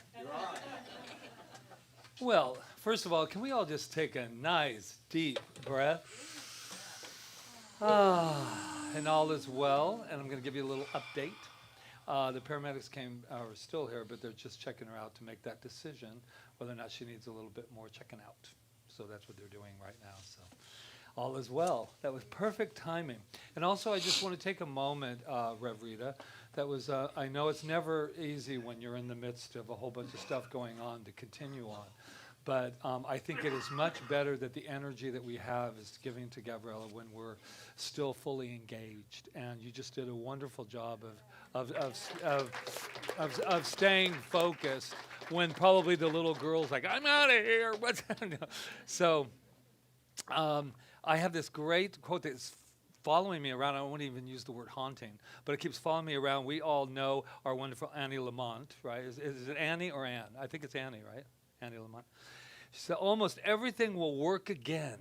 Well, first of all, can we all just take a nice deep breath? And all is well, and I'm going to give you a little update. The paramedics are still here, but they're just checking her out to make that decision whether or not she needs a little bit more checking out. So that's what they're doing right now. So all is well. That was perfect timing. And also, I just want to take a moment, Rev Rita. That was, I know it's never easy when you're in the midst of a whole bunch of stuff going on to continue on. But I think it is much better that the energy that we have is giving to Gabriella when we're still fully engaged. And you just did a wonderful job of staying focused when probably the little girl's like, I'm out of here. What's So I have this great quote that's following me around. I won't even use the word haunting, but it keeps following me around. We all know our wonderful Annie Lamont, right? Is it Annie or Anne? I think it's Annie, right? Annie Lamont. She said, almost everything will work again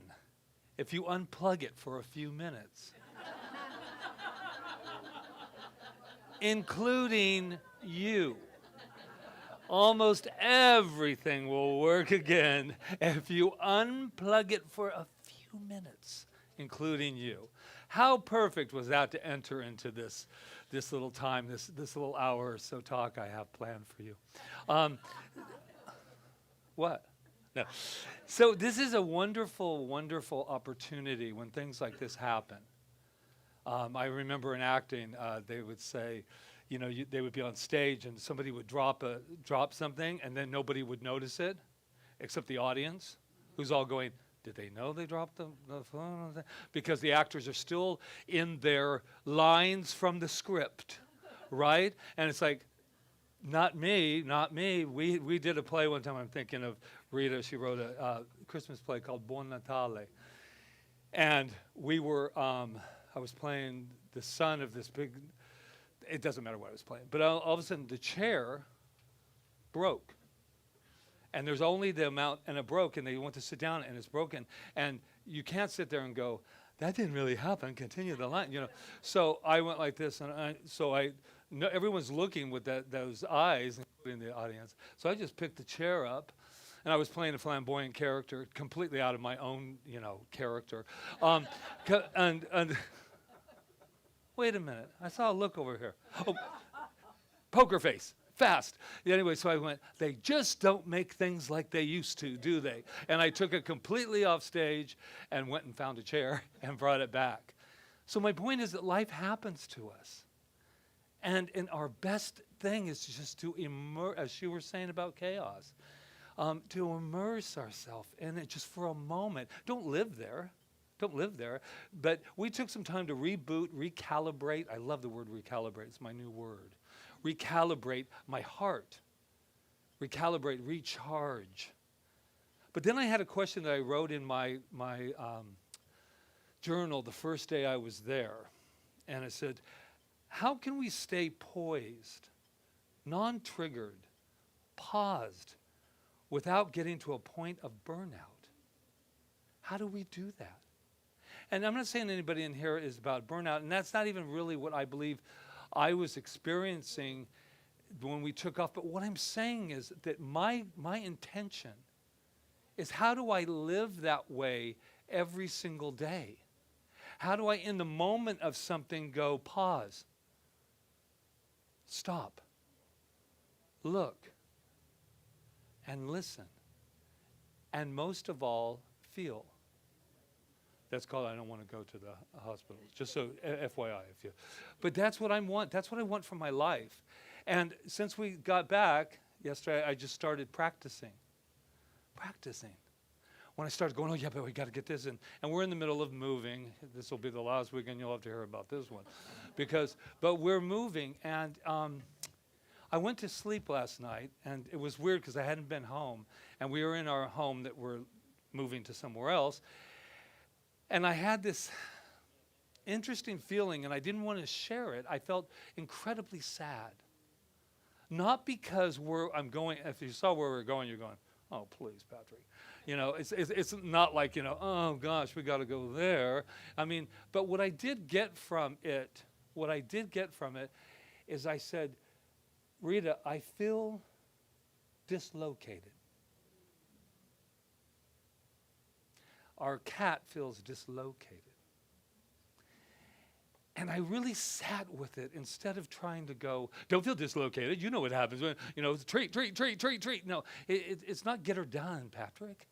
if you unplug it for a few minutes. Including you. Almost everything will work again if you unplug it for a few minutes, including you. How perfect was that to enter into this little time, this little hour or so talk I have planned for you. What? No. So this is a wonderful, wonderful opportunity when things like this happen. I remember in acting, they would say, they would be on stage and somebody would drop something and then nobody would notice it, except the audience, who's all going, did they know they dropped the phone? Because the actors are still in their lines from the script, right? And it's like, not me. We did a play one time, I'm thinking of Rita, she wrote a Christmas play called Buon Natale. And we were, I was playing the son of this big, it doesn't matter what I was playing, but all of a sudden the chair broke. And there's only the amount, and it broke, and they went to sit down, and it's broken. And you can't sit there and go, that didn't really happen, continue the line, So I went like this, and everyone's looking with those eyes, including the audience. So I just picked the chair up, and I was playing a flamboyant character, completely out of my own, character. And wait a minute, I saw a look over here. Oh, poker face. Fast. Anyway, so I went, they just don't make things like they used to, do they? And I took it completely off stage and went and found a chair and brought it back. So my point is that life happens to us. And our best thing is just to immerse, as you were saying about chaos, to immerse ourselves in it just for a moment. Don't live there. But we took some time to reboot, recalibrate. I love the word recalibrate. It's my new word. Recalibrate my heart. Recalibrate, recharge. But then I had a question that I wrote in my journal the first day I was there. And I said, how can we stay poised, non-triggered, paused, without getting to a point of burnout? How do we do that? And I'm not saying anybody in here is about burnout, and that's not even really what I believe I was experiencing when we took off. But what I'm saying is that my intention is, how do I live that way every single day? How do I, in the moment of something, go pause, stop, look, and listen, and most of all, feel? That's called, I don't want to go to the hospital. Just so FYI, but that's what I want. That's what I want for my life. And since we got back yesterday, I just started practicing. When I started going, oh yeah, but we got to get this in. And we're in the middle of moving. This will be the last weekend you'll have to hear about this one. But we're moving, and I went to sleep last night, and it was weird because I hadn't been home. And we were in our home that we're moving to somewhere else. And I had this interesting feeling, and I didn't want to share it. I felt incredibly sad. Not because I'm going, if you saw where we're going, you're going, oh, please, Patrick. It's not like, oh, gosh, we got to go there. I mean, but what I did get from it is I said, Rita, I feel dislocated. Our cat feels dislocated. And I really sat with it instead of trying to go, don't feel dislocated. You know what happens when, treat. No, it's not get her done, Patrick.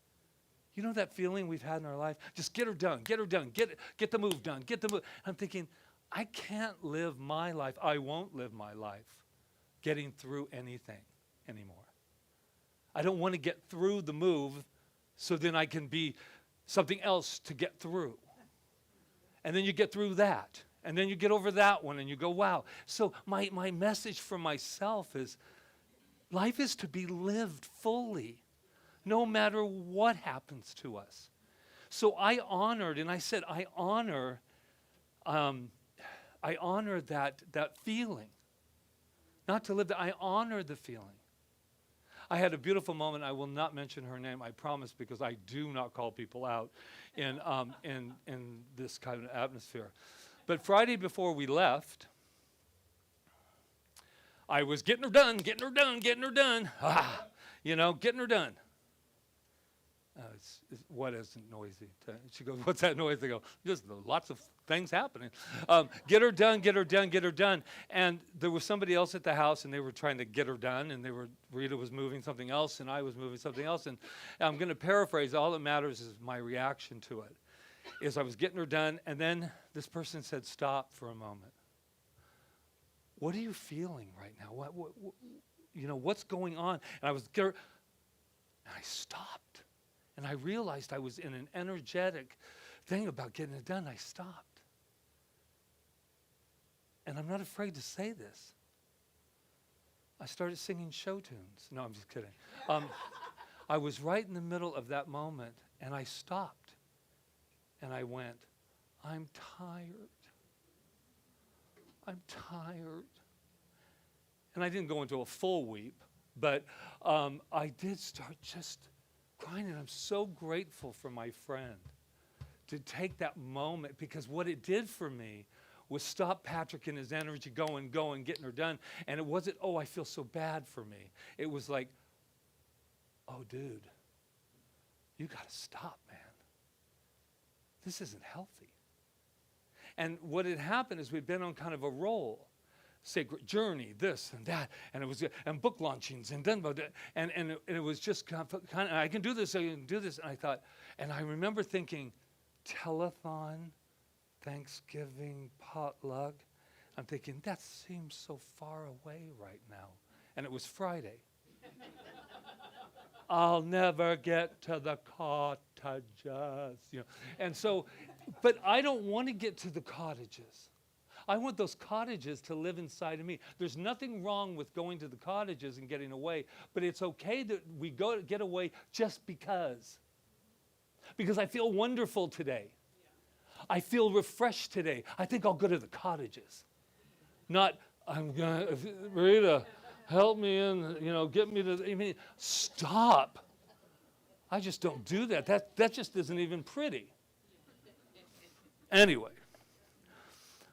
You know that feeling we've had in our life? Just get her done, get the move done, get the move. I'm thinking, I can't live my life, I won't live my life getting through anything anymore. I don't want to get through the move so then I can be something else to get through. And then you get through that. And then you get over that one and you go, wow. So my message for myself is life is to be lived fully, no matter what happens to us. So I honored, and I said, I honor that feeling. Not to live that, I honor the feeling. I had a beautiful moment. I will not mention her name, I promise, because I do not call people out in this kind of atmosphere. But Friday before we left, I was getting her done. Getting her done. Getting her done. What isn't noisy? She goes, what's that noise? I go, just lots of things happening. Get her done. And there was somebody else at the house, and they were trying to get her done, and Rita was moving something else, and I was moving something else. And I'm going to paraphrase. All that matters is my reaction to it. Is I was getting her done, and then this person said, stop for a moment. What are you feeling right now? What's going on? And and I stopped. And I realized I was in an energetic thing about getting it done. I stopped. And I'm not afraid to say this. I started singing show tunes. No, I'm just kidding. I was right in the middle of that moment, and I stopped. And I went, I'm tired. And I didn't go into a full weep, but I did start just crying, and I'm so grateful for my friend to take that moment, because what it did for me was stop Patrick and his energy going, getting her done. And it wasn't, oh, I feel so bad for me. It was like, oh, dude, you got to stop, man. This isn't healthy. And what had happened is we'd been on kind of a roll, sacred journey, this and that, and it was and book launchings and then and it was just kind of I can do this. And I thought, and I remember thinking, telethon, Thanksgiving, potluck. I'm thinking that seems so far away right now, and it was Friday. I'll never get to the cottages, And so, but I don't want to get to the cottages. I want those cottages to live inside of me. There's nothing wrong with going to the cottages and getting away, but it's okay that we get away just because. Because I feel wonderful today. I feel refreshed today. I think I'll go to the cottages. Not, Rita, help me in, get me to, stop. I just don't do that. That just isn't even pretty. Anyway,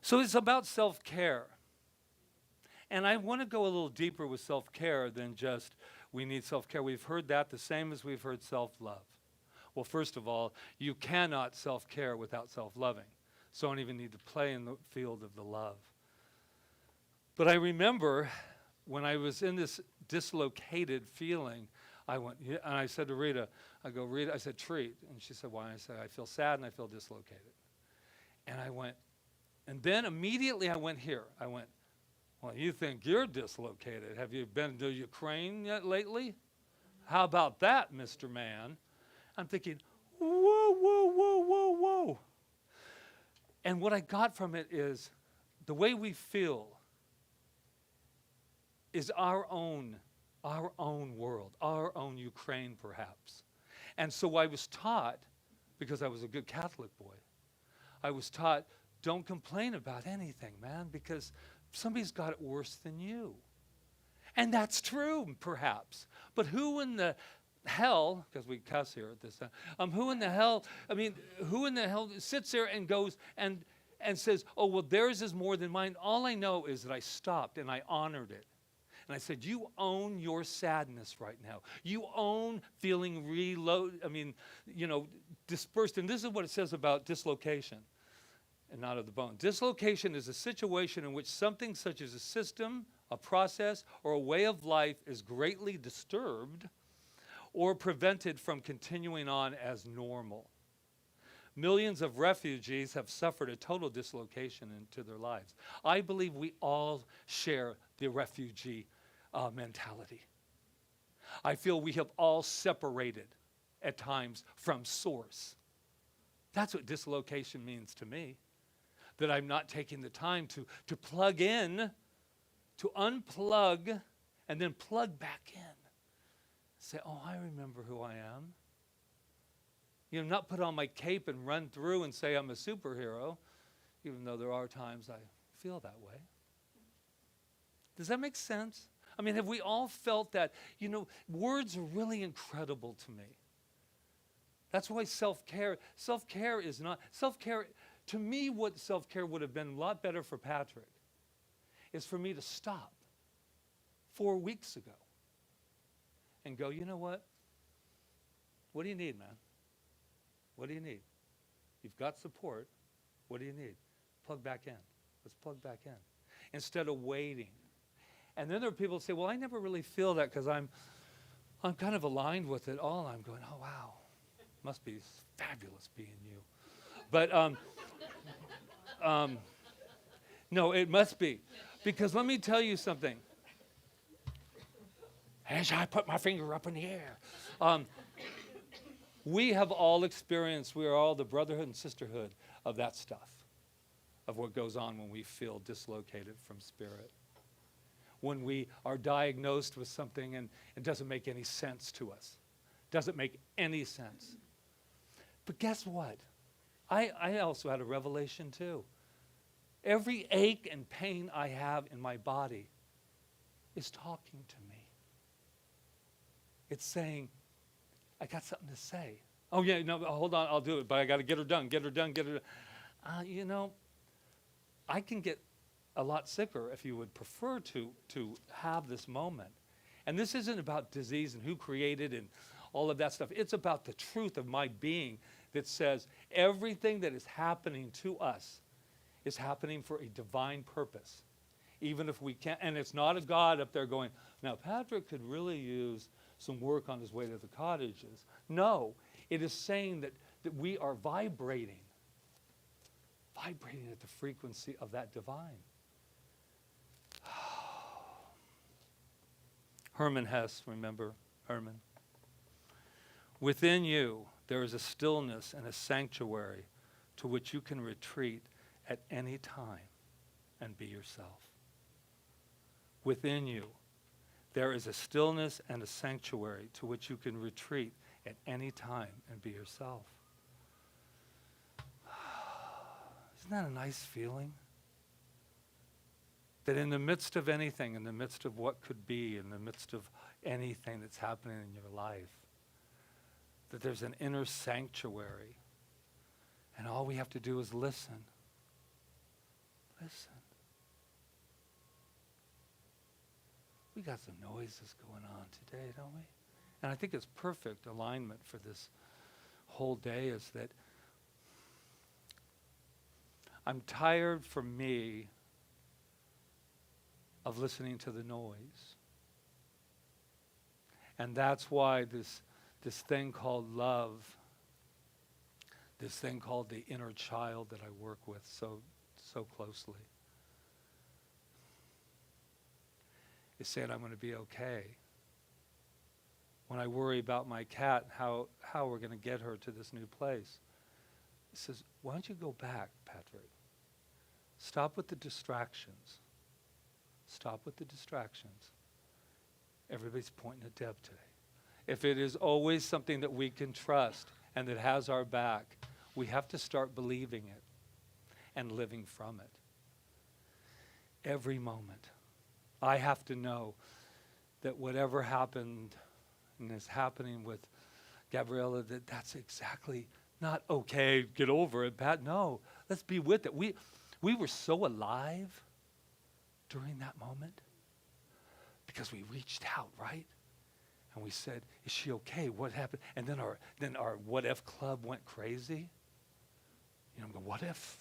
so it's about self-care. And I want to go a little deeper with self-care than just we need self-care. We've heard that the same as we've heard self-love. Well, first of all, you cannot self-care without self-loving. So I don't even need to play in the field of the love. But I remember when I was in this dislocated feeling, I went, and I said to Rita, Rita, I said, treat. And she said, why? And I said, I feel sad and I feel dislocated. And I went, and then immediately I went here. I went, well, you think you're dislocated. Have you been to Ukraine yet lately? How about that, Mr. Man? I'm thinking, whoa. And what I got from it is the way we feel is our own world, our own Ukraine, perhaps. And so I was taught, because I was a good Catholic boy, I was taught, don't complain about anything, man, because somebody's got it worse than you. And that's true, perhaps. But who in the hell, because we cuss here at this time, who in the hell sits there and goes and says, oh, well, theirs is more than mine? All I know is that I stopped and I honored it. And I said, you own your sadness right now. You own feeling dispersed. And this is what it says about dislocation and not of the bone. Dislocation is a situation in which something such as a system, a process, or a way of life is greatly disturbed or prevented from continuing on as normal. Millions of refugees have suffered a total dislocation into their lives. I believe we all share the refugee mentality. I feel we have all separated at times from source. That's what dislocation means to me. That I'm not taking the time to plug in, to unplug, and then plug back in. Say, oh, I remember who I am. You know, not put on my cape and run through and say I'm a superhero, even though there are times I feel that way. Does that make sense? I mean, have we all felt that? You know, words are really incredible to me. That's why self-care is not, to me what self-care would have been a lot better for Patrick is for me to stop 4 weeks ago and go, you know what? What do you need, man? What do you need? You've got support. What do you need? Plug back in. Let's plug back in. Instead of waiting. And then there are people who say, well, I never really feel that because I'm kind of aligned with it all. I'm going, oh, wow. Must be fabulous being you. But no, it must be. Because let me tell you something. As I put my finger up in the air. We have all experienced, we are all the brotherhood and sisterhood of that stuff, of what goes on when we feel dislocated from spirit. When we are diagnosed with something and it doesn't make any sense to us. Doesn't make any sense. But guess what? I also had a revelation too. Every ache and pain I have in my body is talking to me. It's saying, I got something to say. Oh yeah, no, hold on, I'll do it, but I got to get her done. You know, I can get a lot sicker if you would prefer to have this moment. And this isn't about disease and who created and all of that stuff. It's about the truth of my being that says everything that is happening to us is happening for a divine purpose. Even if we can't, and it's not a God up there going, now Patrick could really use some work on his way to the cottages. No, it is saying that we are vibrating at the frequency of that divine. Herman Hesse, remember Herman? Within you, there is a stillness and a sanctuary to which you can retreat at any time and be yourself. Within you, there is a stillness and a sanctuary to which you can retreat at any time and be yourself. Isn't that a nice feeling? That in the midst of anything, in the midst of what could be, in the midst of anything that's happening in your life, that there's an inner sanctuary. And all we have to do is listen. Listen. We got some noises going on today, don't we? And I think it's perfect alignment for this whole day is that I'm tired for me of listening to the noise. And that's why this thing called love, this thing called the inner child that I work with so closely, is saying I'm going to be okay. When I worry about my cat, how we're going to get her to this new place, it says, why don't you go back, Patrick? Stop with the distractions. Stop with the distractions. Everybody's pointing at Deb today. If it is always something that we can trust and that has our back, we have to start believing it and living from it. Every moment. I have to know that whatever happened and is happening with Gabriella, that's exactly not okay, get over it, Pat. No, let's be with it. We were so alive during that moment because we reached out, right? And we said, is she okay? What happened? And then our what if club went crazy. You know, I'm going, what if?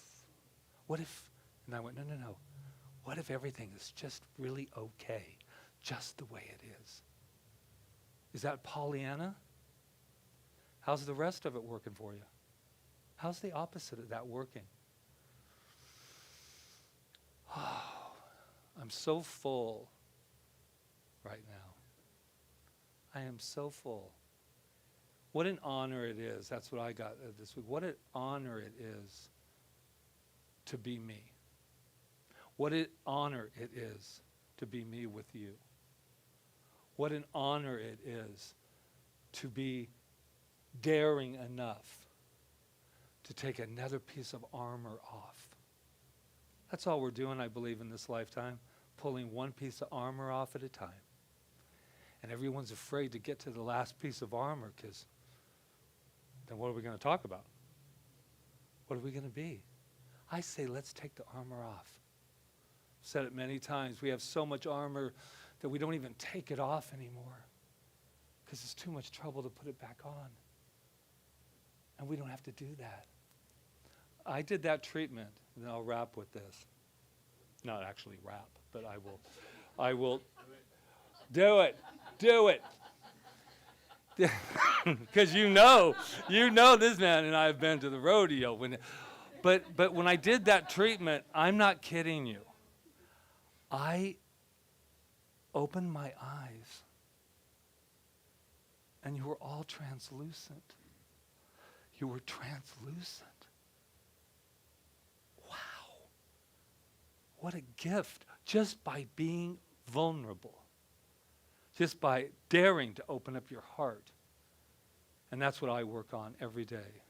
What if? And I went, no. What if everything is just really okay, just the way it is? Is that Pollyanna? How's the rest of it working for you? How's the opposite of that working? Oh, I'm so full right now. I am so full. What an honor it is. That's what I got this week. What an honor it is to be me. What an honor it is to be me with you. What an honor it is to be daring enough to take another piece of armor off. That's all we're doing, I believe, in this lifetime, pulling one piece of armor off at a time. And everyone's afraid to get to the last piece of armor because then what are we going to talk about? What are we going to be? I say let's take the armor off. I've said it many times. We have so much armor that we don't even take it off anymore because it's too much trouble to put it back on. And we don't have to do that. I did that treatment, and then I'll wrap with this. Not actually wrap, but I will do it. Do it. Because you know this man and I have been to the rodeo. But when I did that treatment, I'm not kidding you. I opened my eyes, and you were all translucent. You were translucent. Wow. What a gift, just by being vulnerable. Just by daring to open up your heart. And that's what I work on every day.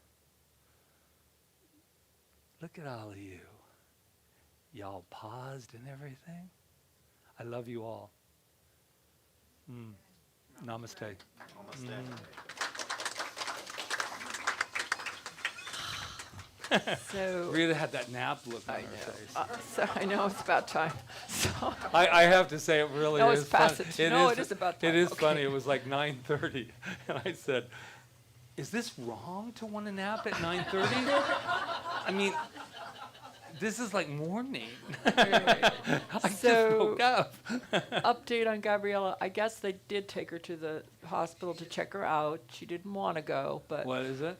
Look at all of you. Y'all paused and everything. I love you all. Namaste. So Rita had that nap look on her face. so I know it's about time. So I have to say, it really No, is it's past funny. it. No, it is about It time. is Okay. funny. It was like 9:30, and I said, "Is this wrong to want to nap at 9:30?" I mean, this is like morning. I just So- woke up. update on Gabriella. I guess they did take her to the hospital to check her out. She didn't want to go, but What is it?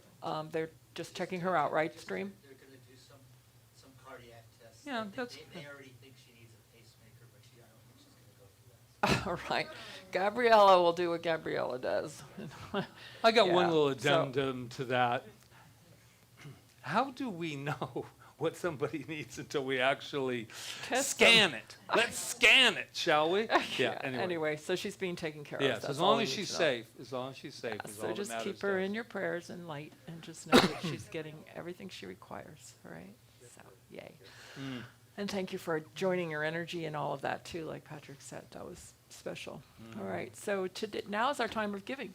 they're just checking her out, right, Stream? They're gonna do some cardiac tests. Yeah, They- that's They already think she needs a pacemaker, but I don't think she's gonna go through that. All right. Gabriella will do what Gabriella does. I got one Yeah, little so- addendum to that. How do we know what somebody needs until we actually Test scan it? Let's scan it, shall we? Yeah. Anyway, so she's being taken care of. Yes, That's as all long we as need she's to know. safe. As long as she's safe is all So that just matters. keep her to us. in your prayers and light, and just know that she's getting everything she requires. All right. So yay. And thank you for joining your energy and all of that too. Like Patrick said, that was special. All right. So now is our time of giving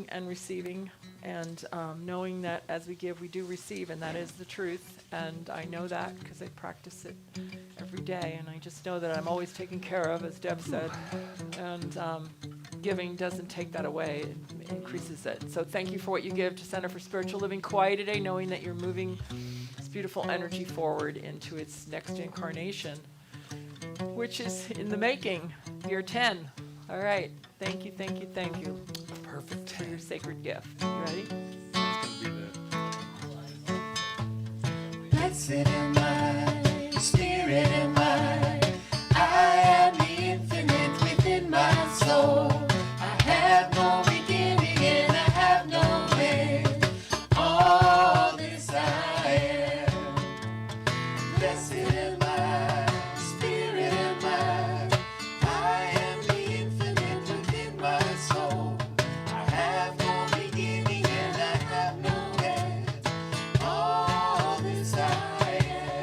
and receiving, and knowing that as we give, we do receive, and that is the truth. And I know that because I practice it every day, and I just know that I'm always taken care of, as Deb said. And giving doesn't take that away; it increases it. So thank you for what you give to Center for Spiritual Living Kauai today, knowing that you're moving this beautiful energy forward into its next incarnation, which is in the making, year 10. All right. Thank you, thank you, thank you. Perfect. For your sacred gift. You ready? Blessed am I, spirit am I am the infinite within my soul. I have no beginning and I have no end. All this I am. Blessed am I, spirit am I am the infinite within my soul. I have no beginning and I have no end. All this I am.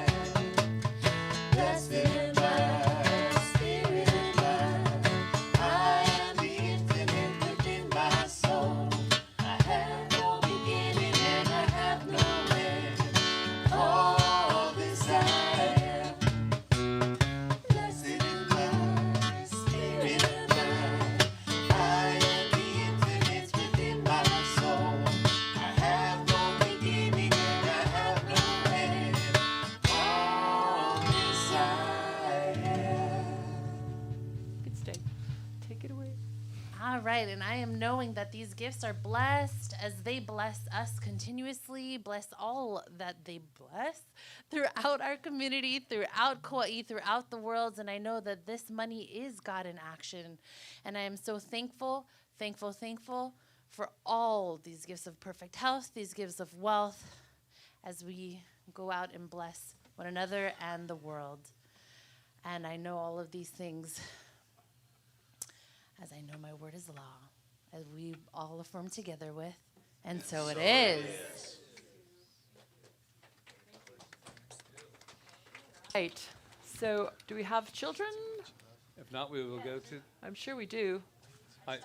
right. And I am knowing that these gifts are blessed as they bless us continuously, bless all that they bless throughout our community, throughout Kauai, throughout the world. And I know that this money is God in action. And I am so thankful, thankful, thankful for all these gifts of perfect health, these gifts of wealth, as we go out and bless one another and the world. And I know all of these things as I know my word is law, as we all affirm together with, and so it is. Right. So, do we have children? If not, we will go to. I'm sure we do. I,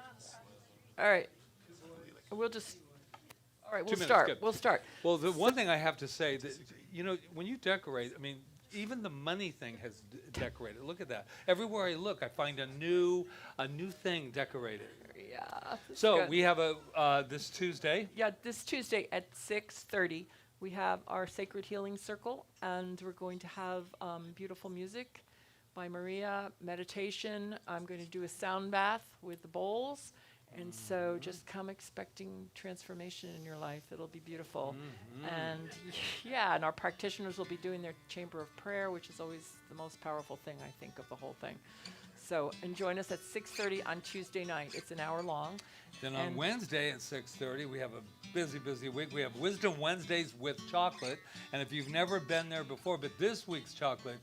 All right. We'll just. All right, 2 we'll minutes, start. good. We'll start. Well, the one thing I have to say that, when you decorate, I mean, even the money thing has decorated. Look at that. Everywhere I look, I find a new thing decorated. Yeah. that's So good. we have this Tuesday. Yeah, this Tuesday at 6:30, we have our Sacred Healing Circle, and we're going to have beautiful music by Maria, meditation. I'm going to do a sound bath with the bowls. And so just come expecting transformation in your life. It'll be beautiful. And yeah, and our practitioners will be doing their chamber of prayer, which is always the most powerful thing, I think, of the whole thing. So, and join us at 6:30 on Tuesday night. It's an hour long. Then on And- Wednesday at 6:30, we have a busy week. We have Wisdom Wednesdays with chocolate. And if you've never been there before, but this week's chocolate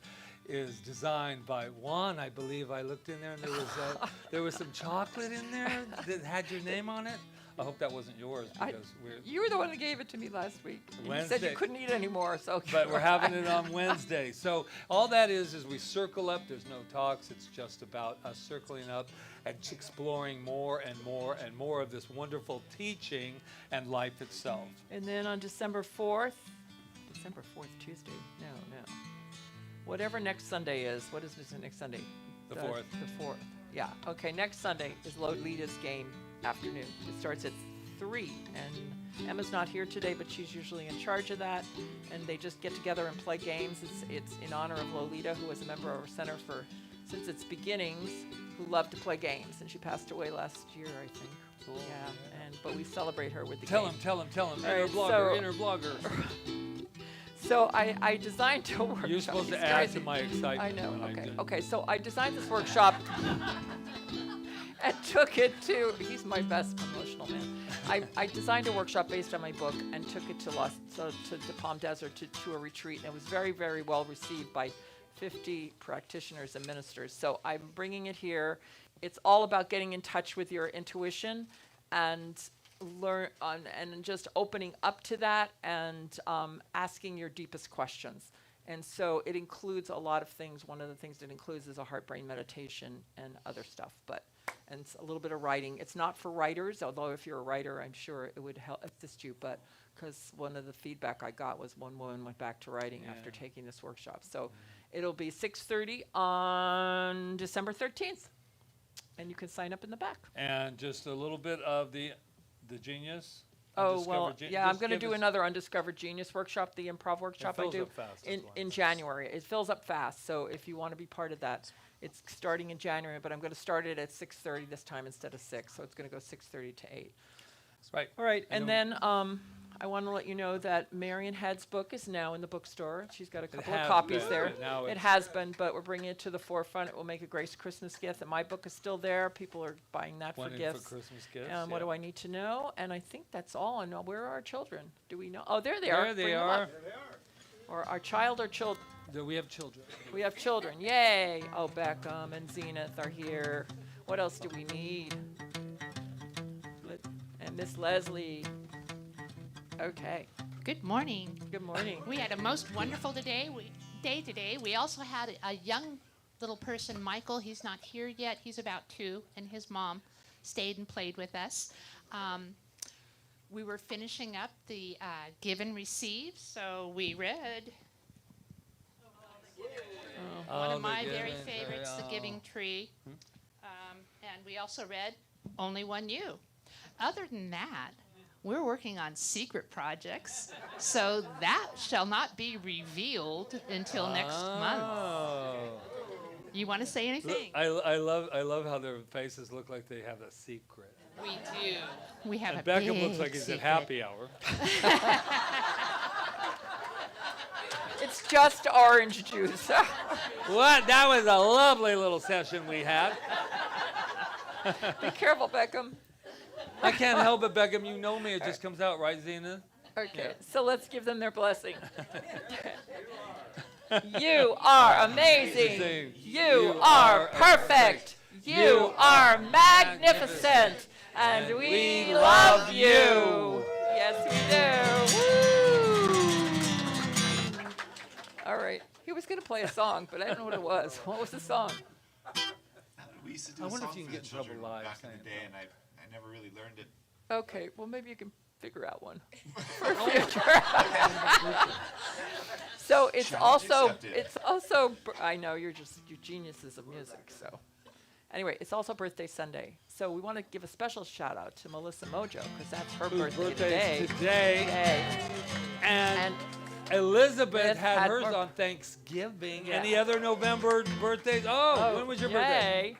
is designed by Juan, I believe. I looked in there and there was some chocolate in there that had your name on it. I hope that wasn't yours because You were the one that gave it to me last week. And you said Wednesday. you couldn't eat anymore, so. but we're having it on Wednesday. So all that is we circle up. There's no talks. It's just about us circling up and exploring more and more and more of this wonderful teaching and life itself. And then on December 4th, Tuesday? No. Whatever next Sunday is. What is this next Sunday? The 4th. The 4th. Yeah. Okay, next Sunday is Lolita's game afternoon. It starts at 3. And Emma's not here today, but she's usually in charge of that. And they just get together and play games. It's in honor of Lolita, who was a member of our center since its beginnings, who loved to play games. And she passed away last year, I think. Cool. Yeah. But we celebrate her with the Tell game. him. All right, Inner blogger. So I designed a workshop. You're supposed to He's add crazy. to my excitement. I know. when I Okay. did. Okay. So I designed this workshop and took it to. He's my best promotional man. I designed a workshop based on my book and took it to the Palm Desert to a retreat, and it was very, very well received by 50 practitioners and ministers. So I'm bringing it here. It's all about getting in touch with your intuition and and just opening up to that and asking your deepest questions. And so it includes a lot of things. One of the things it includes is a heart-brain meditation and other stuff, and it's a little bit of writing. It's not for writers, although if you're a writer, I'm sure it would help assist you. But because one of the feedback I got was one woman went back to writing after taking this workshop. So it'll be 6:30 on December 13th, and you can sign up in the back. And just a little bit of the genius. Oh, well, Undiscovered yeah, I'm just going to give do us- another Undiscovered Genius workshop, the improv workshop I fills do up fast, in, is what in I'm January. It fills up fast, so if you want to be part of that, it's starting in January, but I'm going to start it at 6:30 this time instead of 6, so it's going to go 6:30 to 8. Right. All right, And and then I want to let you know that Marion Head's book is now in the bookstore. She's got a couple of has copies been, there. but now It it's- has been, but we're bringing it to the forefront. It will make a great Christmas gift, and my book is still there. People are buying that for One in gifts. for Christmas gifts. What do I need to know? And I think that's all. And where are our children? Do we know? Oh, there they are. There they Bring them are. up. Or our child or children. We have children. We have children. Yay. Oh, Beckham and Zenith are here. What else do we need? And Miss Leslie. Okay. Good morning. Good morning. We had a most wonderful day today. We also had a young little person, Michael. He's not here yet. He's about 2, and his mom stayed and played with us. We were finishing up the give and receive, so we read one of my very favorites, The Giving Tree. And we also read Only One You. Other than that, we're working on secret projects, so that shall not be revealed until next month. Oh. You want to say anything? I love how their faces look like they have a secret. We do. We have And a Beckham big looks like he's secret. at happy hour. It's just orange juice. What? That was a lovely little session we had. Be careful, Beckham. I can't help it, Beckham. You know me. It just comes out, right, Zena? Okay, so let's give them their blessing. You are amazing. You are perfect. You are magnificent. And we love you. Yes, we do. Woo! All right. He was going to play a song, but I don't know what it was. What was the song? We used to do I a wonder if song you for can the get in trouble children live back in saying the day, and I never really learned it. Okay, well, maybe you can figure out one for future. So it's also, I know you're geniuses of music, so. Anyway, it's also birthday Sunday. So we want to give a special shout out to Melissa Mojo, because that's her Whose birthday birthday is today. today. And Elizabeth had had hers more- on Thanksgiving. Yeah. Any other November birthdays? Oh, when was your birthday? Yay.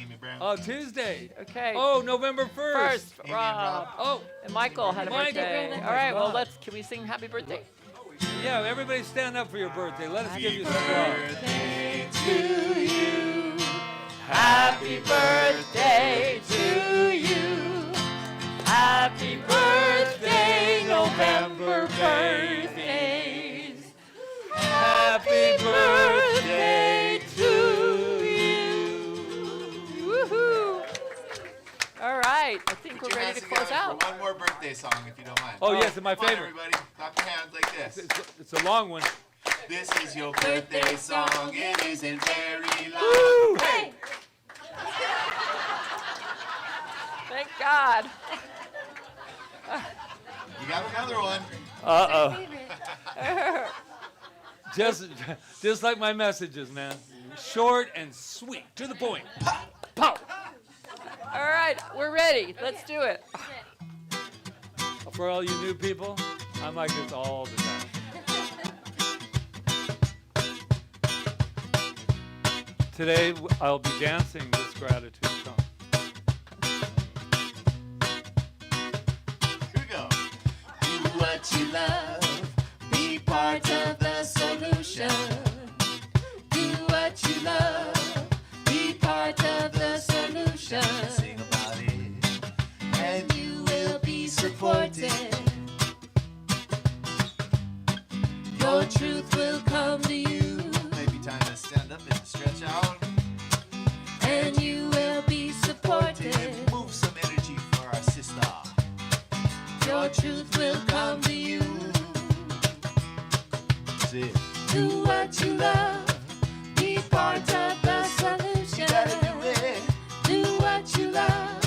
Amy Brown. Oh, Tuesday. Okay. Oh, November 1st. First, Amy and Rob. Rob. Oh, And Michael had a Michael. birthday. Happy All right, well, birthday. can we sing happy birthday? yeah, everybody stand up for your birthday. Let us give you some love. Birthday to you. Happy birthday to you. Happy birthday, November birthdays. Happy birthday to you. Woohoo! All right, I think Put we're your ready hands to close together out. for one more birthday song, if you don't mind. Oh, yes, and my Come on, favorite. everybody. Clap your hands like this. It's a long one. This is your birthday song. It isn't very long. Hey! Thank God. You got another one. Uh-oh. Just like my messages, man. Short and sweet. To the point. Pow! All right, we're ready. Let's do it. For all you new people, I'm like this all the time. Today, I'll be dancing this gratitude song. Here we go. Do what you love. Be part of the solution. Do what you love. Be part of the solution. Sing about it. And you will be supported. Your truth will come to you. Maybe time to stand up and stretch out. And you will be supported. Move some energy for our sister. Your truth will come to you. That's it. Do what you love. Be part of the solution. Gotta do it. Do what you love.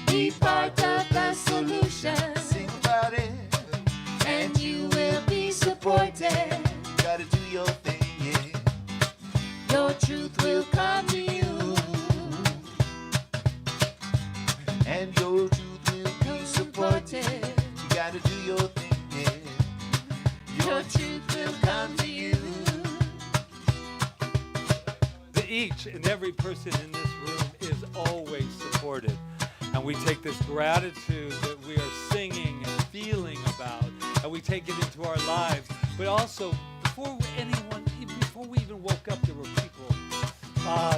Be part of the solution. Sing about it. And you will be supported. Gotta do your thing, yeah. Your truth will come to you. And your truth will be supported. You gotta do your thing, yeah. Your truth will come to you. Each and every person in this room is always supported. And we take this gratitude that we are singing and feeling about, and we take it into our lives. But also, before we even woke up, there were people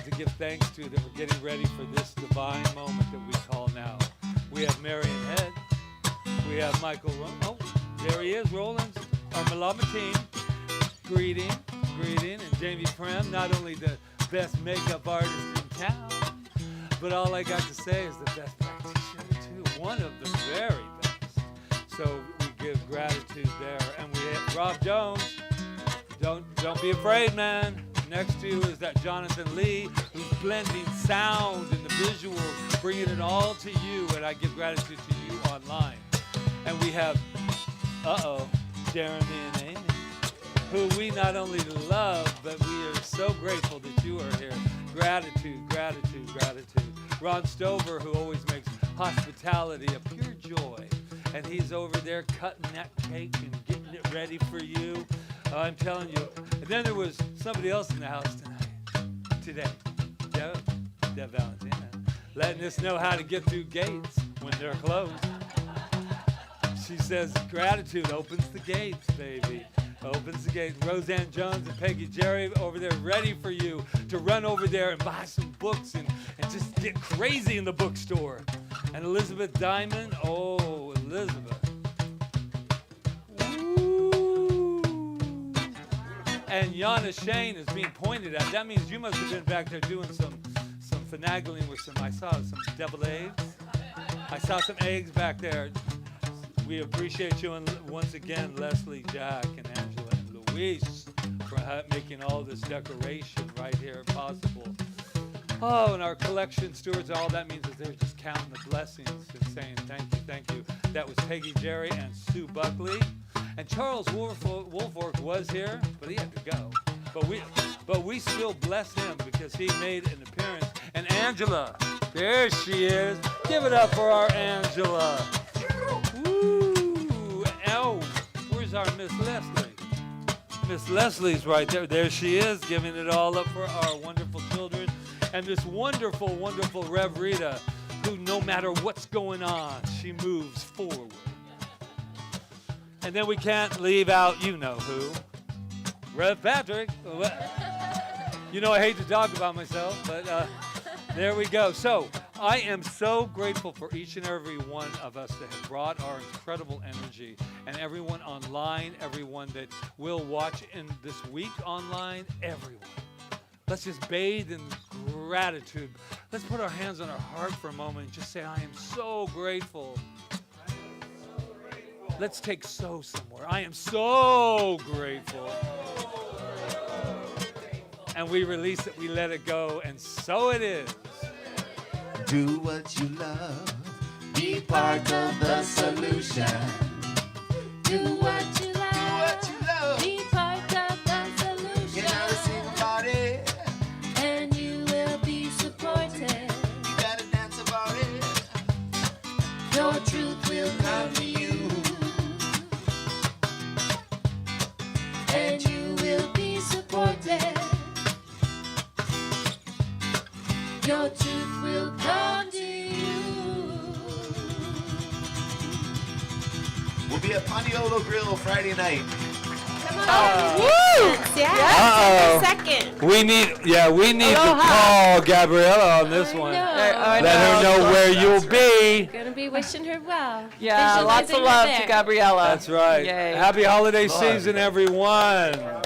to give thanks to that we're getting ready for this divine moment that we call now. We have Marion Head. We have Michael Oh, there he is, Rollins, our Malama team. Greeting, and Jamie Prem, not only the best makeup artist in town, but all I got to say is the best practitioner too, one of the very best. So we give gratitude there, and we have Rob Jones. Don't be afraid, man. Next to you is that Jonathan Lee, who's blending sound and the visuals, bringing it all to you, and I give gratitude to you online. And we have, Jeremy and Amy, who we not only love, but we are so grateful that you are here. Gratitude, gratitude, gratitude. Ron Stover, who always makes hospitality a pure joy, and he's over there cutting that cake and getting it ready for you. I'm telling you. And then there was somebody else in the house tonight. today. Deb Valentina. Letting us know how to get through gates when they're closed. She says gratitude opens the gates, baby. Opens the gates. Roseanne Jones and Peggy Jerry over there ready for you to run over there and buy some books and just get crazy in the bookstore. And Elizabeth Diamond, oh, Elizabeth. Ooh. And Yana Shane is being pointed at. That means you must have been back there doing some finagling with I saw some deviled eggs. I saw some eggs back there. We appreciate you, and once again, Leslie, Jack, and Angela, and Luis for making all this decoration right here possible. Oh, and our collection stewards, all that means is they're just counting the blessings and saying thank you. That was Peggy Jerry and Sue Buckley. And Charles Wolfork was here, but he had to go. But we still bless him because he made an appearance. And Angela, there she is. Give it up for our Angela. Woo! Oh, where's our Miss Leslie? Miss Leslie's right there. There she is, giving it all up for our wonderful children. And this wonderful, wonderful Rev Rita, who no matter what's going on, she moves forward. And then we can't leave out you know who. Rev Patrick. You know I hate to talk about myself, but there we go. So I am so grateful for each and every one of us that have brought our incredible energy, and everyone online, everyone that will watch in this week online, everyone. Let's just bathe in gratitude. Let's put our hands on our heart for a moment and just say, I am so grateful. Let's take so somewhere. I am so grateful. And we release it, we let it go, and so it is. Do what you love. Be part of the solution. Do what you Do love. what you love. Be part of the solution. You gotta sing about it. And you will be supported. You gotta dance about it. Your truth will come to you. And you will be supported. Your truth will come to you. We'll be at Pondiolo Grill Friday night. Come on. Uh-oh. Second. We need to call Gabriella on this one. I Let her know where you'll be. Gonna be wishing her well. Yeah, lots of Visualizing her love there. to Gabriella. That's right. Yay. Happy holiday season, everyone.